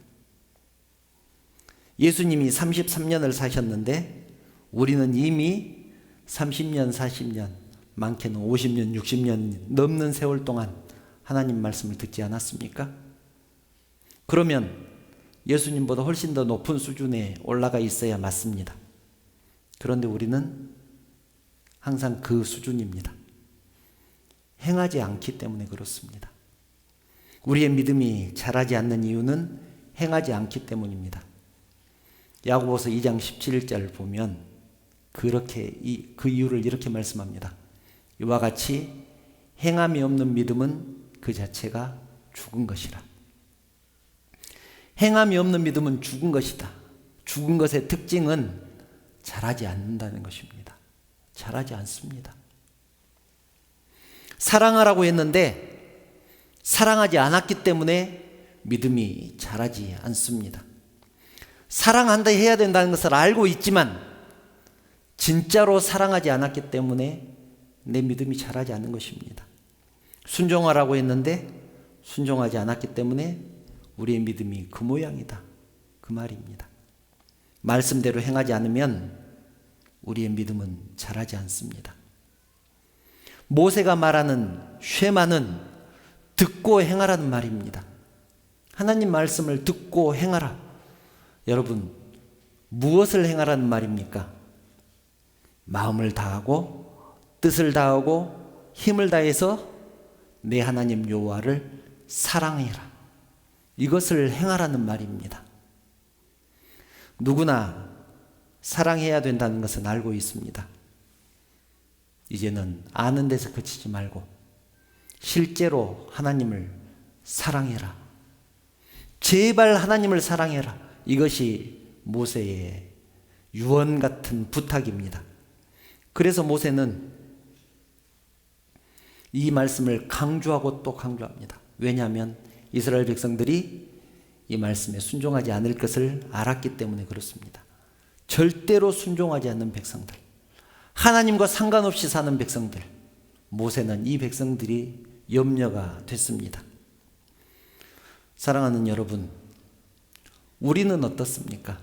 예수님이 33년을 사셨는데 우리는 이미 30년, 40년, 많게는 50년, 60년 넘는 세월 동안 하나님 말씀을 듣지 않았습니까? 그러면 예수님보다 훨씬 더 높은 수준에 올라가 있어야 맞습니다. 그런데 우리는 항상 그 수준입니다. 행하지 않기 때문에 그렇습니다. 우리의 믿음이 자라지 않는 이유는 행하지 않기 때문입니다. 야고보서 2장 17절 보면 그 이유를 이렇게 말씀합니다. 이와 같이 행함이 없는 믿음은 그 자체가 죽은 것이라. 행함이 없는 믿음은 죽은 것이다. 죽은 것의 특징은 자라지 않는다는 것입니다. 자라지 않습니다. 사랑하라고 했는데 사랑하지 않았기 때문에 믿음이 자라지 않습니다. 사랑한다 해야 된다는 것을 알고 있지만 진짜로 사랑하지 않았기 때문에 내 믿음이 자라지 않는 것입니다. 순종하라고 했는데 순종하지 않았기 때문에 우리의 믿음이 그 모양이다. 그 말입니다. 말씀대로 행하지 않으면 우리의 믿음은 자라지 않습니다. 모세가 말하는 쉐마는 듣고 행하라는 말입니다. 하나님 말씀을 듣고 행하라. 여러분, 무엇을 행하라는 말입니까? 마음을 다하고 뜻을 다하고 힘을 다해서 내 하나님 여호와를 사랑해라. 이것을 행하라는 말입니다. 누구나 사랑해야 된다는 것은 알고 있습니다. 이제는 아는 데서 그치지 말고 실제로 하나님을 사랑해라. 제발 하나님을 사랑해라. 이것이 모세의 유언 같은 부탁입니다. 그래서 모세는 이 말씀을 강조하고 또 강조합니다. 왜냐하면 이스라엘 백성들이 이 말씀에 순종하지 않을 것을 알았기 때문에 그렇습니다. 절대로 순종하지 않는 백성들, 하나님과 상관없이 사는 백성들, 모세는 이 백성들이 염려가 됐습니다. 사랑하는 여러분, 우리는 어떻습니까?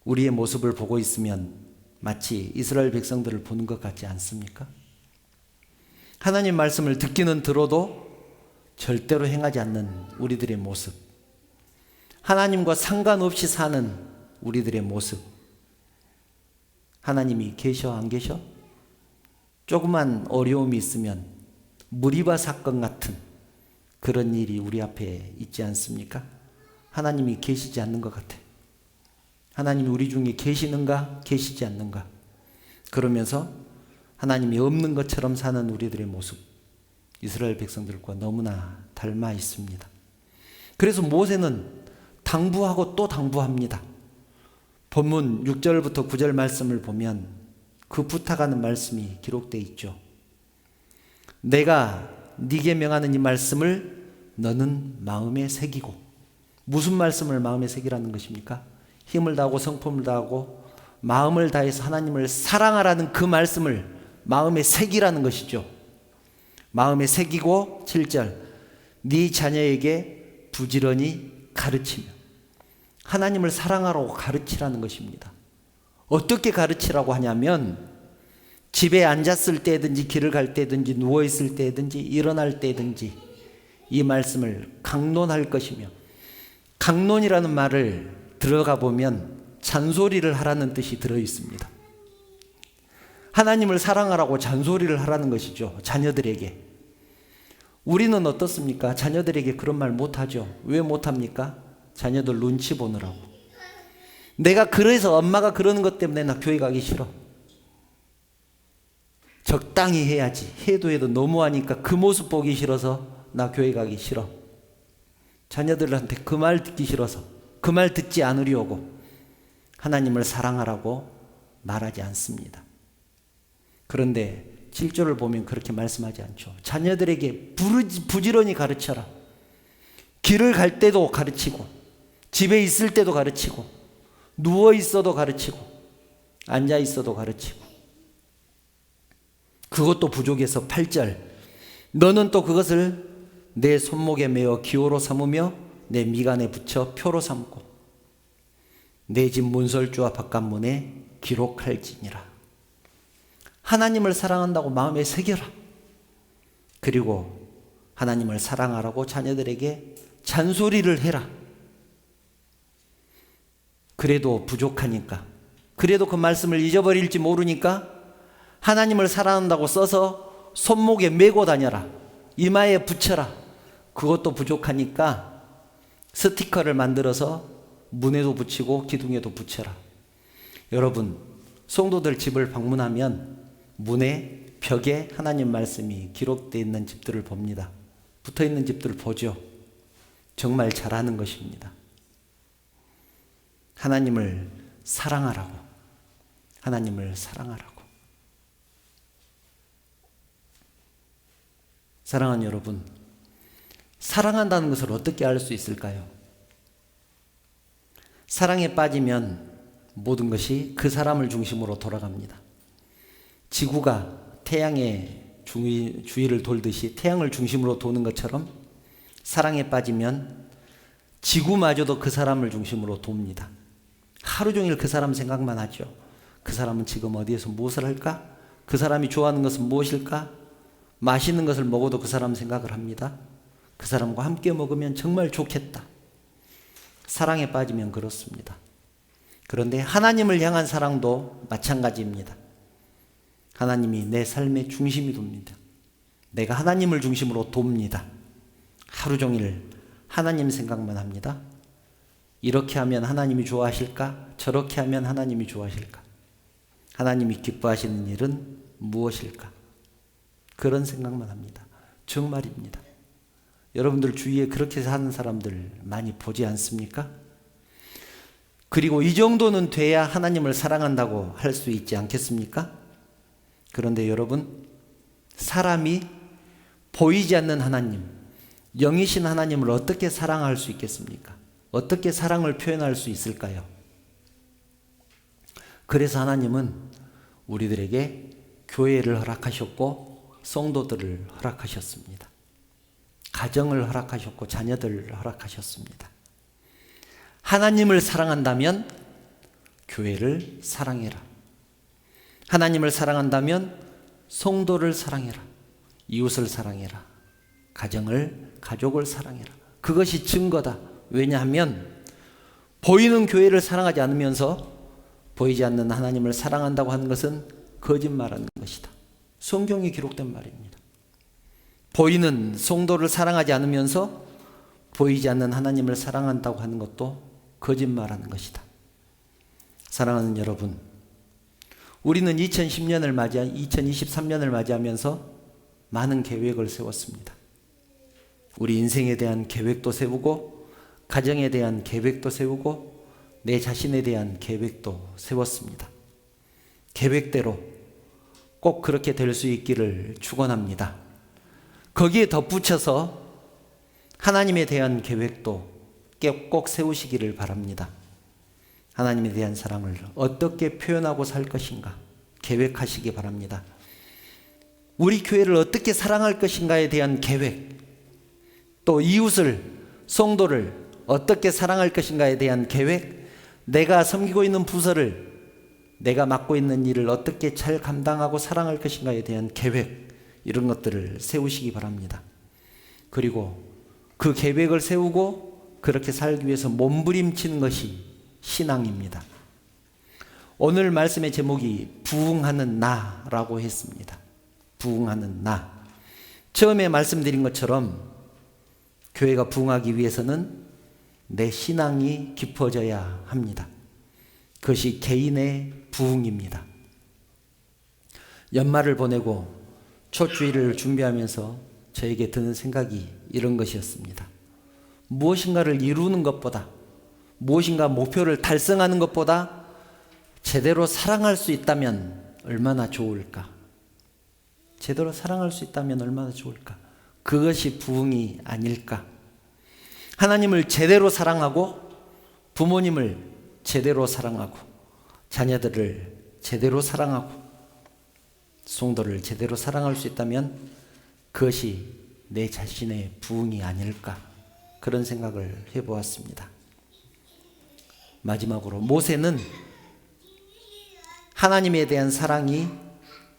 우리의 모습을 보고 있으면 마치 이스라엘 백성들을 보는 것 같지 않습니까? 하나님 말씀을 듣기는 들어도 절대로 행하지 않는 우리들의 모습, 하나님과 상관없이 사는 우리들의 모습, 하나님이 계셔 안 계셔? 조그만 어려움이 있으면 무리바 사건 같은 그런 일이 우리 앞에 있지 않습니까? 하나님이 계시지 않는 것 같아. 하나님이 우리 중에 계시는가 계시지 않는가, 그러면서 하나님이 없는 것처럼 사는 우리들의 모습, 이스라엘 백성들과 너무나 닮아 있습니다. 그래서 모세는 당부하고 또 당부합니다. 본문 6절부터 9절 말씀을 보면 그 부탁하는 말씀이 기록되어 있죠. 내가 네게 명하는 이 말씀을 너는 마음에 새기고. 무슨 말씀을 마음에 새기라는 것입니까? 힘을 다하고 성품을 다하고 마음을 다해서 하나님을 사랑하라는 그 말씀을 마음에 새기라는 것이죠. 마음에 새기고 7절 네 자녀에게 부지런히 가르치며. 하나님을 사랑하라고 가르치라는 것입니다. 어떻게 가르치라고 하냐면 집에 앉았을 때든지 길을 갈 때든지 누워있을 때든지 일어날 때든지 이 말씀을 강론할 것이며, 강론이라는 말을 들어가 보면 잔소리를 하라는 뜻이 들어 있습니다. 하나님을 사랑하라고 잔소리를 하라는 것이죠. 자녀들에게. 우리는 어떻습니까? 자녀들에게 그런 말 못하죠. 왜 못합니까? 자녀들 눈치 보느라고. 내가 그래서 엄마가 그러는 것 때문에 나 교회 가기 싫어. 적당히 해야지. 해도 너무하니까 그 모습 보기 싫어서 나 교회 가기 싫어. 자녀들한테 그 말 듣기 싫어서 그 말 듣지 않으려고 하나님을 사랑하라고 말하지 않습니다. 그런데 7절을 보면 그렇게 말씀하지 않죠. 자녀들에게 부지런히 가르쳐라. 길을 갈 때도 가르치고, 집에 있을 때도 가르치고, 누워 있어도 가르치고, 앉아 있어도 가르치고. 그것도 부족해서 8절 너는 또 그것을 내 손목에 메어 기호로 삼으며 내 미간에 붙여 표로 삼고 내 집 문설주와 바깥문에 기록할지니라. 하나님을 사랑한다고 마음에 새겨라. 그리고 하나님을 사랑하라고 자녀들에게 잔소리를 해라. 그래도 부족하니까, 그래도 그 말씀을 잊어버릴지 모르니까 하나님을 사랑한다고 써서 손목에 메고 다녀라. 이마에 붙여라. 그것도 부족하니까 스티커를 만들어서 문에도 붙이고 기둥에도 붙여라. 여러분, 성도들 집을 방문하면 문에 벽에 하나님 말씀이 기록되어 있는 집들을 봅니다. 붙어 있는 집들을 보죠. 정말 잘하는 것입니다. 하나님을 사랑하라고. 하나님을 사랑하라고. 사랑하는 여러분, 사랑한다는 것을 어떻게 알 수 있을까요? 사랑에 빠지면 모든 것이 그 사람을 중심으로 돌아갑니다. 지구가 태양의 주위를 돌듯이 태양을 중심으로 도는 것처럼 사랑에 빠지면 지구마저도 그 사람을 중심으로 돕니다. 하루 종일 그 사람 생각만 하죠. 그 사람은 지금 어디에서 무엇을 할까? 그 사람이 좋아하는 것은 무엇일까? 맛있는 것을 먹어도 그 사람 생각을 합니다. 그 사람과 함께 먹으면 정말 좋겠다. 사랑에 빠지면 그렇습니다. 그런데 하나님을 향한 사랑도 마찬가지입니다. 하나님이 내 삶의 중심이 돕니다. 내가 하나님을 중심으로 돕니다. 하루 종일 하나님 생각만 합니다. 이렇게 하면 하나님이 좋아하실까? 저렇게 하면 하나님이 좋아하실까? 하나님이 기뻐하시는 일은 무엇일까? 그런 생각만 합니다. 정말입니다. 여러분들 주위에 그렇게 사는 사람들 많이 보지 않습니까? 그리고 이 정도는 돼야 하나님을 사랑한다고 할 수 있지 않겠습니까? 그런데 여러분, 사람이 보이지 않는 하나님, 영이신 하나님을 어떻게 사랑할 수 있겠습니까? 어떻게 사랑을 표현할 수 있을까요? 그래서 하나님은 우리들에게 교회를 허락하셨고 성도들을 허락하셨습니다. 가정을 허락하셨고 자녀들을 허락하셨습니다. 하나님을 사랑한다면 교회를 사랑해라. 하나님을 사랑한다면 성도를 사랑해라. 이웃을 사랑해라. 가족을 사랑해라. 그것이 증거다. 왜냐하면 보이는 교회를 사랑하지 않으면서 보이지 않는 하나님을 사랑한다고 하는 것은 거짓말하는 것이다. 성경에 기록된 말입니다. 보이는 성도를 사랑하지 않으면서 보이지 않는 하나님을 사랑한다고 하는 것도 거짓말하는 것이다. 사랑하는 여러분, 우리는 2023년을 맞이하면서 많은 계획을 세웠습니다. 우리 인생에 대한 계획도 세우고 가정에 대한 계획도 세우고 내 자신에 대한 계획도 세웠습니다. 계획대로 꼭 그렇게 될 수 있기를 축원합니다. 거기에 덧붙여서 하나님에 대한 계획도 꼭 세우시기를 바랍니다. 하나님에 대한 사랑을 어떻게 표현하고 살 것인가 계획하시기 바랍니다. 우리 교회를 어떻게 사랑할 것인가에 대한 계획, 또 이웃을, 성도를 어떻게 사랑할 것인가에 대한 계획, 내가 섬기고 있는 부서를, 내가 맡고 있는 일을 어떻게 잘 감당하고 사랑할 것인가에 대한 계획, 이런 것들을 세우시기 바랍니다. 그리고 그 계획을 세우고 그렇게 살기 위해서 몸부림치는 것이 신앙입니다. 오늘 말씀의 제목이 부흥하는 나라고 했습니다. 부흥하는 나. 처음에 말씀드린 것처럼 교회가 부흥하기 위해서는 내 신앙이 깊어져야 합니다. 그것이 개인의 부흥입니다. 연말을 보내고 초주일을 준비하면서 저에게 드는 생각이 이런 것이었습니다. 무엇인가를 이루는 것보다, 무엇인가 목표를 달성하는 것보다 제대로 사랑할 수 있다면 얼마나 좋을까? 제대로 사랑할 수 있다면 얼마나 좋을까? 그것이 부흥이 아닐까? 하나님을 제대로 사랑하고 부모님을 제대로 사랑하고 자녀들을 제대로 사랑하고 성도를 제대로 사랑할 수 있다면 그것이 내 자신의 부흥이 아닐까? 그런 생각을 해보았습니다. 마지막으로 모세는 하나님에 대한 사랑이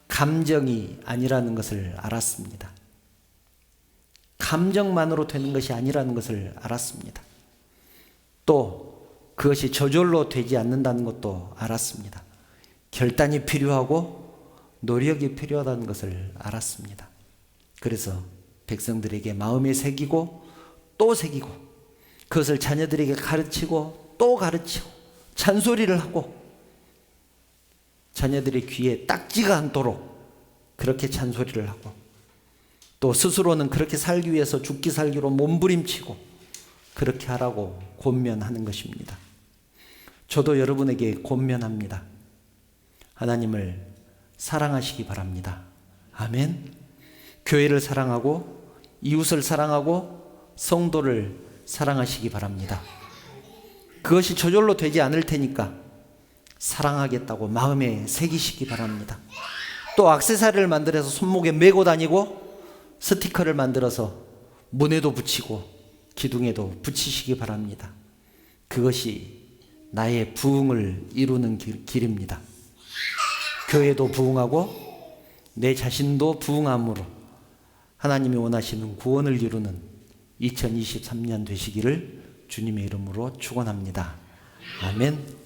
감정이 아니라는 것을 알았습니다. 감정만으로 되는 것이 아니라는 것을 알았습니다. 또 그것이 저절로 되지 않는다는 것도 알았습니다. 결단이 필요하고 노력이 필요하다는 것을 알았습니다. 그래서 백성들에게 마음에 새기고 또 새기고 그것을 자녀들에게 가르치고 또 가르치고 잔소리를 하고 자녀들의 귀에 딱지가 않도록 그렇게 잔소리를 하고, 또 스스로는 그렇게 살기 위해서 죽기 살기로 몸부림치고 그렇게 하라고 권면하는 것입니다. 저도 여러분에게 권면합니다. 하나님을 사랑하시기 바랍니다. 아멘. 교회를 사랑하고 이웃을 사랑하고 성도를 사랑하시기 바랍니다. 그것이 저절로 되지 않을 테니까 사랑하겠다고 마음에 새기시기 바랍니다. 또 액세서리를 만들어서 손목에 메고 다니고 스티커를 만들어서 문에도 붙이고 기둥에도 붙이시기 바랍니다. 그것이 나의 부흥을 이루는 길입니다. 교회도 부흥하고 내 자신도 부흥함으로 하나님이 원하시는 구원을 이루는 2023년 되시기를 주님의 이름으로 축원합니다. 아멘.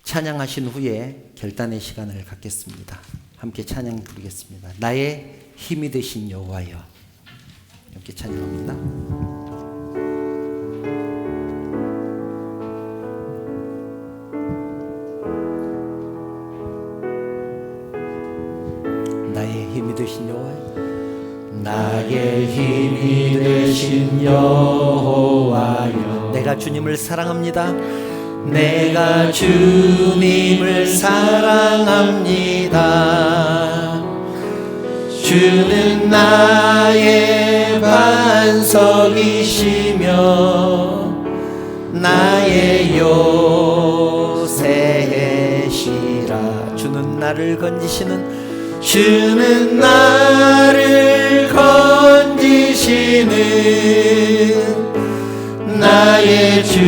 찬양하신 후에 결단의 시간을 갖겠습니다. 함께 찬양 부르겠습니다. 나의 힘이 되신 여호와여. 함께 찬양합니다. 나의 힘이 되신 여호와여. 나의 힘이 되신 여호와여. 내가 주님을 사랑합니다. 내가 주님을 사랑합니다. 주는 나의 반석이시며 나의 요새시라. 주는 나를 건지시는 주는 나를 건지시는 나의 주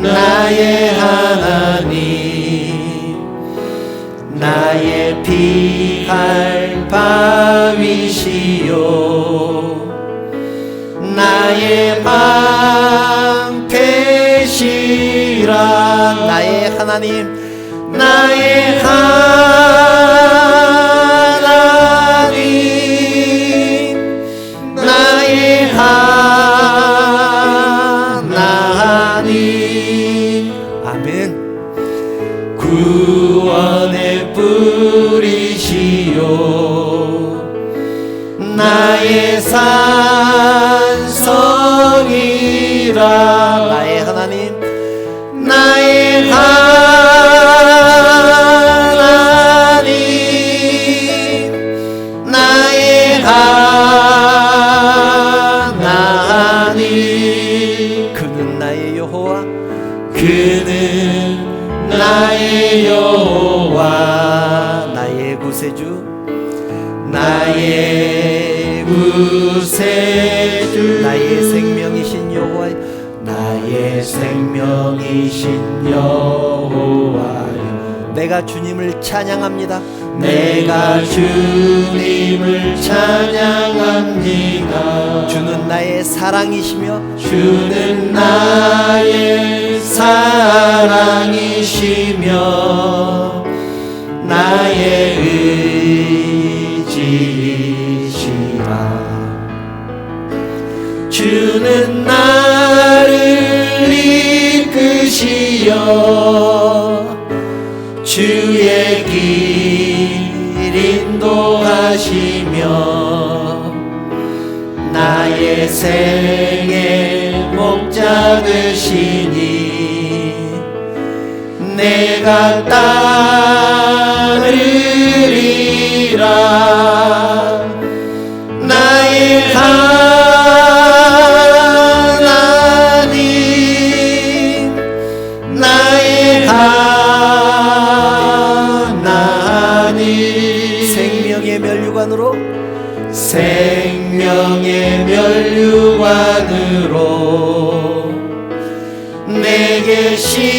나의 하나님, 나의 피할 바위시요 나의 방패시라. 나의 하나님, 나의 하나님, 나의 하나님. 아멘. 구원의 뿌리시요 나의 산성이라. 나의 하나님, 나의 하나님, 나의 하나님. 그는 나의 여호와, 그는 나의 여호와, 나의 구세주, 나의 구세주, 나의 생명이신 여호와, 나의 생명이신 여호와여. 내가 주님을 찬양합니다. 내가 주님을 찬양합니다. 주는 나의 사랑이시며 주는 나의 사랑이시며 나의 의지시라. 주는 나를 이끄시어 주의 길 인도하시며 나의 생의 목자 되시니 내가 따르리라. 나의 하나님, 나의 하나님. 생명의 면류관으로, 생명의 면류관으로 내게 씌우소서.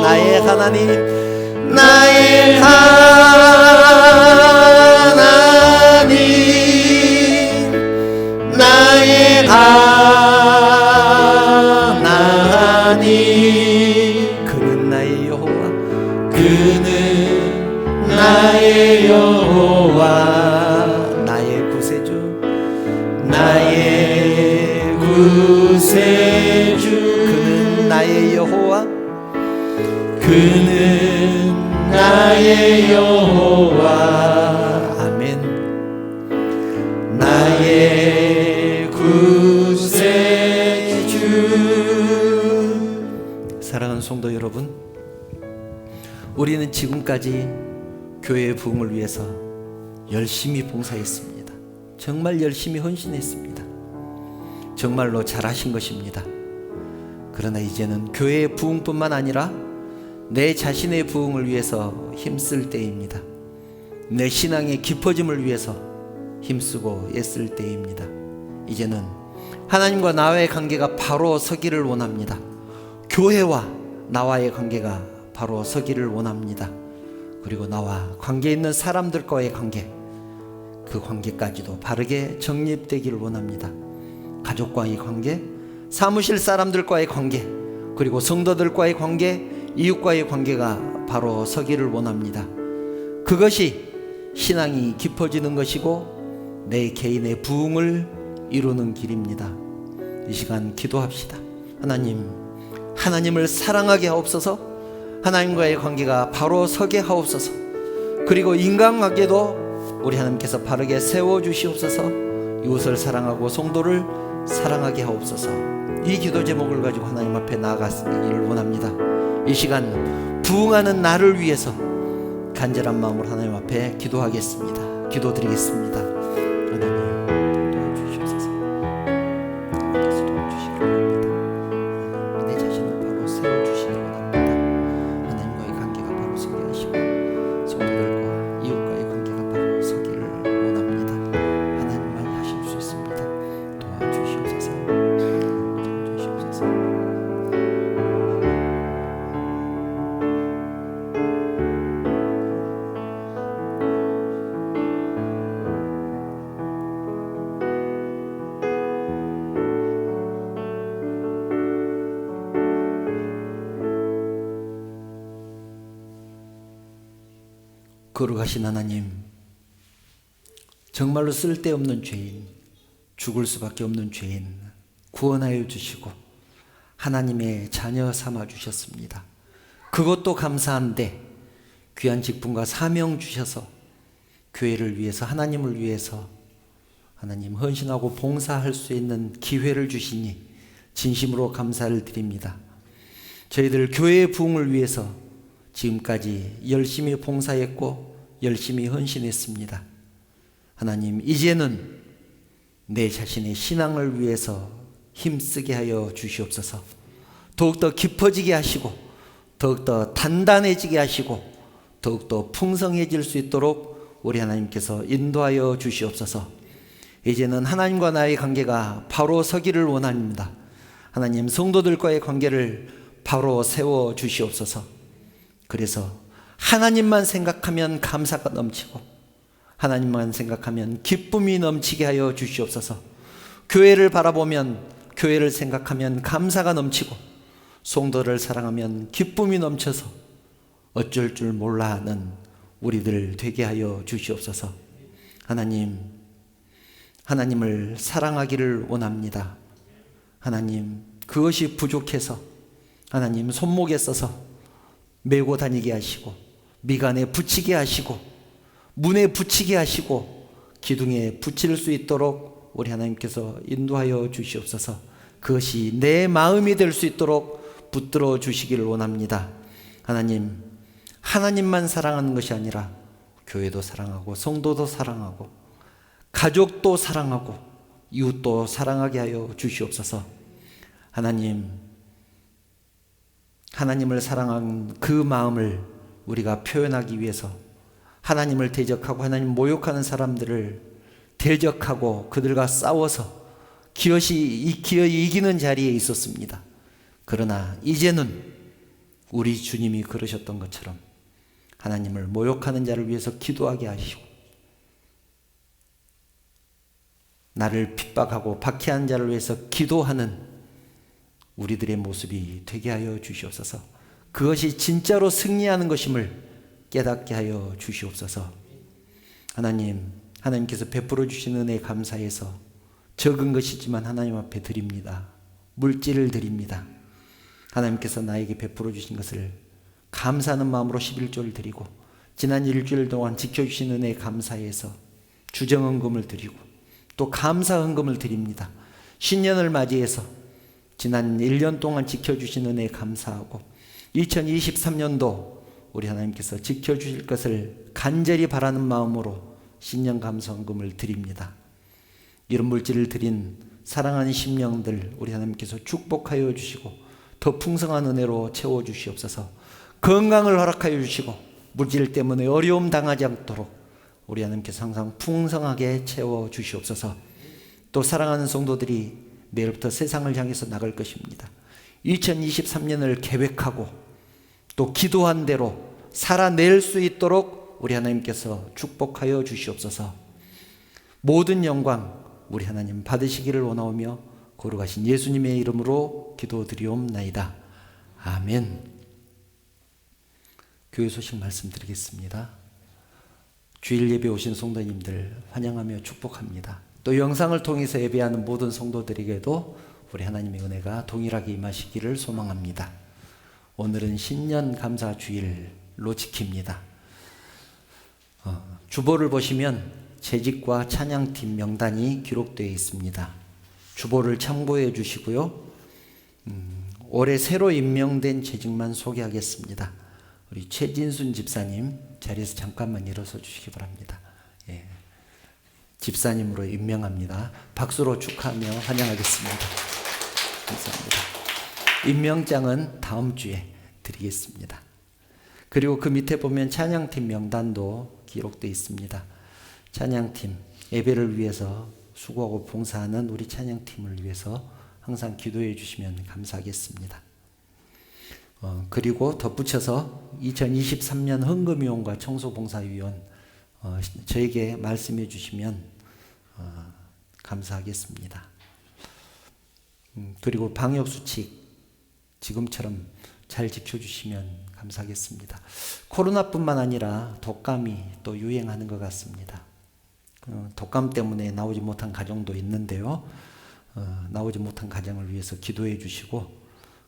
나의 하나님, 나의 하나님, 나의 하나님. 그는 나의 여호와, 그는 나의 여호와, 나의 구세주, 나의 구세주. 그는 나의 여호와 그는 나의 여호와 아멘. 나의 구세주. 사랑하는 성도 여러분, 우리는 지금까지 교회의 부흥을 위해서 열심히 봉사했습니다. 정말 열심히 헌신했습니다. 정말로 잘하신 것입니다. 그러나 이제는 교회의 부흥뿐만 아니라 내 자신의 부흥을 위해서 힘쓸 때입니다. 내 신앙의 깊어짐을 위해서 힘쓰고 애쓸 때입니다. 이제는 하나님과 나와의 관계가 바로 서기를 원합니다. 교회와 나와의 관계가 바로 서기를 원합니다. 그리고 나와 관계 있는 사람들과의 관계, 그 관계까지도 바르게 정립되기를 원합니다. 가족과의 관계, 사무실 사람들과의 관계, 그리고 성도들과의 관계, 이웃과의 관계가 바로 서기를 원합니다. 그것이 신앙이 깊어지는 것이고 내 개인의 부흥을 이루는 길입니다. 이 시간 기도합시다. 하나님을 사랑하게 하옵소서. 하나님과의 관계가 바로 서게 하옵소서. 그리고 인간관계도 우리 하나님께서 바르게 세워주시옵소서. 이웃을 사랑하고 성도를 사랑하게 하옵소서. 이 기도 제목을 가지고 하나님 앞에 나아가기를 원합니다. 이 시간 부흥하는 나를 위해서 간절한 마음으로 하나님 앞에 기도하겠습니다. 기도드리겠습니다. 하나님 도와주시옵소서. 하나님께서 도와주시기를 원합니다. 내 자신을 바로 세워주시기를 원합니다. 하나님과의 관계가 바로 서게 하시고 성도들과 이웃과의 관계가 바로 서기를 원합니다. 하나님만 하실 수 있습니다. 도와주시옵소서. 도와주시옵소서. 거룩하신 하나님, 정말로 쓸데없는 죄인, 죽을 수밖에 없는 죄인 구원하여 주시고 하나님의 자녀 삼아 주셨습니다. 그것도 감사한데 귀한 직분과 사명 주셔서 교회를 위해서, 하나님을 위해서 하나님 헌신하고 봉사할 수 있는 기회를 주시니 진심으로 감사를 드립니다. 저희들 교회의 부흥을 위해서 지금까지 열심히 봉사했고 열심히 헌신했습니다. 하나님, 이제는 내 자신의 신앙을 위해서 힘쓰게 하여 주시옵소서. 더욱더 깊어지게 하시고 더욱더 단단해지게 하시고 더욱더 풍성해질 수 있도록 우리 하나님께서 인도하여 주시옵소서. 이제는 하나님과 나의 관계가 바로 서기를 원합니다. 하나님, 성도들과의 관계를 바로 세워 주시옵소서. 그래서 하나님만 생각하면 감사가 넘치고 하나님만 생각하면 기쁨이 넘치게 하여 주시옵소서. 교회를 바라보면, 교회를 생각하면 감사가 넘치고 성도를 사랑하면 기쁨이 넘쳐서 어쩔 줄 몰라 하는 우리들 되게 하여 주시옵소서. 하나님을 사랑하기를 원합니다. 하나님, 그것이 부족해서 하나님 손목에 써서 메고 다니게 하시고 미간에 붙이게 하시고 문에 붙이게 하시고 기둥에 붙일 수 있도록 우리 하나님께서 인도하여 주시옵소서. 그것이 내 마음이 될 수 있도록 붙들어 주시기를 원합니다. 하나님만 사랑하는 것이 아니라 교회도 사랑하고 성도도 사랑하고 가족도 사랑하고 이웃도 사랑하게 하여 주시옵소서. 하나님을 사랑한 그 마음을 우리가 표현하기 위해서 하나님을 대적하고 하나님 모욕하는 사람들을 대적하고 그들과 싸워서 기어이 이기는 자리에 있었습니다. 그러나 이제는 우리 주님이 그러셨던 것처럼 하나님을 모욕하는 자를 위해서 기도하게 하시고 나를 핍박하고 박해한 자를 위해서 기도하는 우리들의 모습이 되게 하여 주시옵소서. 그것이 진짜로 승리하는 것임을 깨닫게 하여 주시옵소서. 하나님께서 베풀어 주신 은혜 감사해서 적은 것이지만 하나님 앞에 드립니다. 물질을 드립니다. 하나님께서 나에게 베풀어 주신 것을 감사하는 마음으로 11조를 드리고, 지난 일주일 동안 지켜주신 은혜에 감사해서 주정헌금을 드리고 또 감사헌금을 드립니다. 신년을 맞이해서 지난 1년 동안 지켜주신 은혜에 감사하고 2023년도 우리 하나님께서 지켜주실 것을 간절히 바라는 마음으로 신년 감사헌금을 드립니다. 이런 물질을 드린 사랑하는 심령들 우리 하나님께서 축복하여 주시고 더 풍성한 은혜로 채워주시옵소서. 건강을 허락하여 주시고 물질 때문에 어려움 당하지 않도록 우리 하나님께서 항상 풍성하게 채워주시옵소서. 또 사랑하는 성도들이 내일부터 세상을 향해서 나갈 것입니다. 2023년을 계획하고 또 기도한 대로 살아낼 수 있도록 우리 하나님께서 축복하여 주시옵소서. 모든 영광 우리 하나님 받으시기를 원하오며 거룩하신 예수님의 이름으로 기도드리옵나이다. 아멘. 교회 소식 말씀드리겠습니다. 주일 예배 오신 성도님들 환영하며 축복합니다. 또 영상을 통해서 예배하는 모든 성도들에게도 우리 하나님의 은혜가 동일하게 임하시기를 소망합니다. 오늘은 신년 감사 주일로 지킵니다. 주보를 보시면 재직과 찬양팀 명단이 기록되어 있습니다. 주보를 참고해 주시고요. 올해 새로 임명된 재직만 소개하겠습니다. 우리 최진순 집사님 자리에서 잠깐만 일어서 주시기 바랍니다. 예. 집사님으로 임명합니다. 박수로 축하하며 환영하겠습니다. 감사합니다. 임명장은 다음 주에 드리겠습니다. 그리고 그 밑에 보면 찬양팀 명단도 기록되어 있습니다. 찬양팀, 예배를 위해서 수고하고 봉사하는 우리 찬양팀을 위해서 항상 기도해 주시면 감사하겠습니다. 그리고 덧붙여서 2023년 헌금위원과 청소봉사위원 저에게 말씀해 주시면 감사하겠습니다. 그리고 방역수칙 지금처럼 잘 지켜주시면 감사하겠습니다. 코로나뿐만 아니라 독감이 또 유행하는 것 같습니다. 독감 때문에 나오지 못한 가정도 있는데요. 나오지 못한 가정을 위해서 기도해 주시고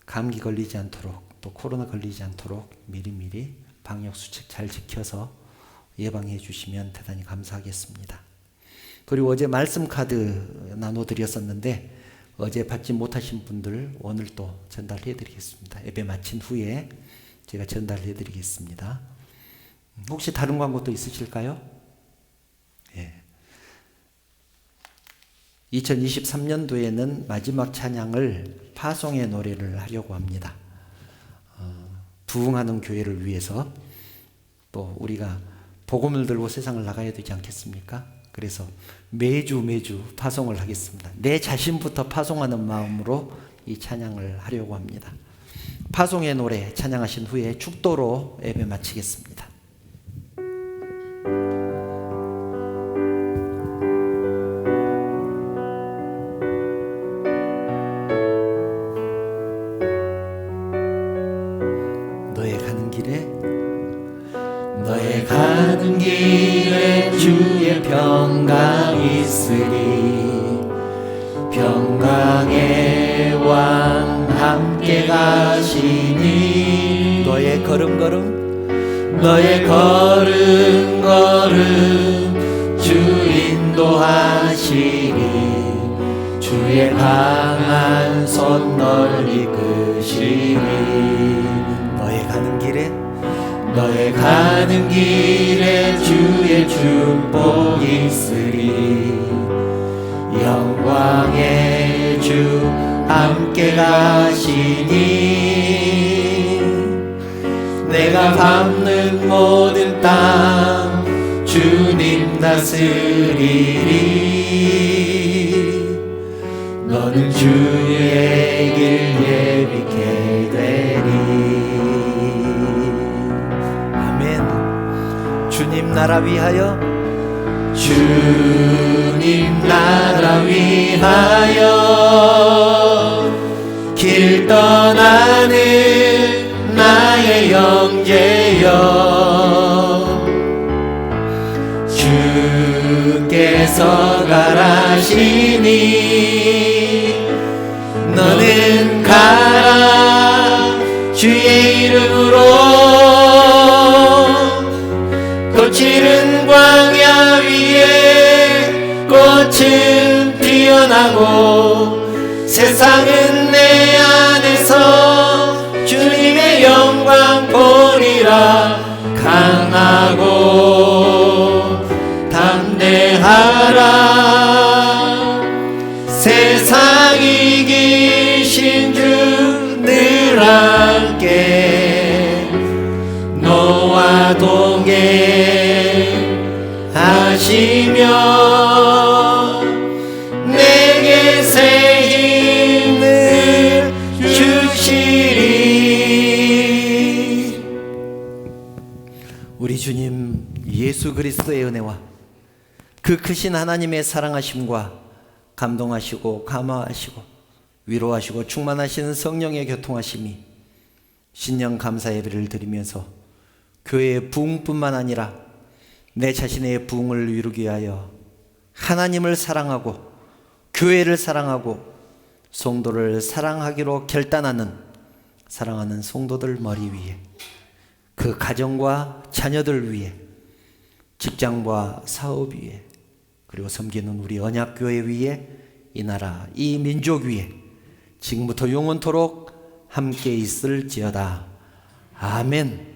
감기 걸리지 않도록 또 코로나 걸리지 않도록 미리미리 방역수칙 잘 지켜서 예방해 주시면 대단히 감사하겠습니다. 그리고 어제 말씀 카드 나눠드렸었는데 어제 받지 못하신 분들 오늘 또 전달해 드리겠습니다. 예배 마친 후에 제가 전달해 드리겠습니다. 혹시 다른 광고 또 있으실까요? 예. 2023년도에는 마지막 찬양을 파송의 노래를 하려고 합니다. 부흥하는 교회를 위해서 또 우리가 복음을 들고 세상을 나가야 되지 않겠습니까? 그래서 매주 파송을 하겠습니다. 내 자신부터 파송하는 마음으로 이 찬양을 하려고 합니다. 파송의 노래 찬양하신 후에 축도로 예배 마치겠습니다. 너의 가는 길에 주의 평강 있으리. 평강의 왕 함께 가시니 너의 걸음걸음 주 인도하시니. 주의 강한 손 널 이끄시니. 너의 가는 길에 주의 축복 있으리. 영광의 주 함께 가시니. 내가 밟는 모든 땅 주님 다스리리. 너는 주의 길 예비케 되리. 주님 나라 위하여 주님 나라 위하여 길 떠나는 나의 형제여. 주께서 가라시니 너는 가라 주의 이름으로 거칠은 광야 위에 꽃은 피어나고 세상은 내 안에서 주님의 영광 보리라. 강하고 담대하라. 세상 이기신 주 늘 함께 너와 동행하시며 내게 새 힘을 주시리. 우리 주님 예수 그리스도의 은혜와 그 크신 하나님의 사랑하심과 감동하시고 감화하시고 위로하시고 충만하시는 성령의 교통하심이 신령 감사 예배를 드리면서 교회의 부흥뿐만 아니라 내 자신의 부흥을 이루기 위하여 하나님을 사랑하고 교회를 사랑하고 성도를 사랑하기로 결단하는 사랑하는 성도들 머리 위에, 그 가정과 자녀들 위에, 직장과 사업 위에, 그리고 섬기는 우리 언약교회 위에, 이 나라 이 민족 위에 지금부터 영원토록 함께 있을지어다. 아멘.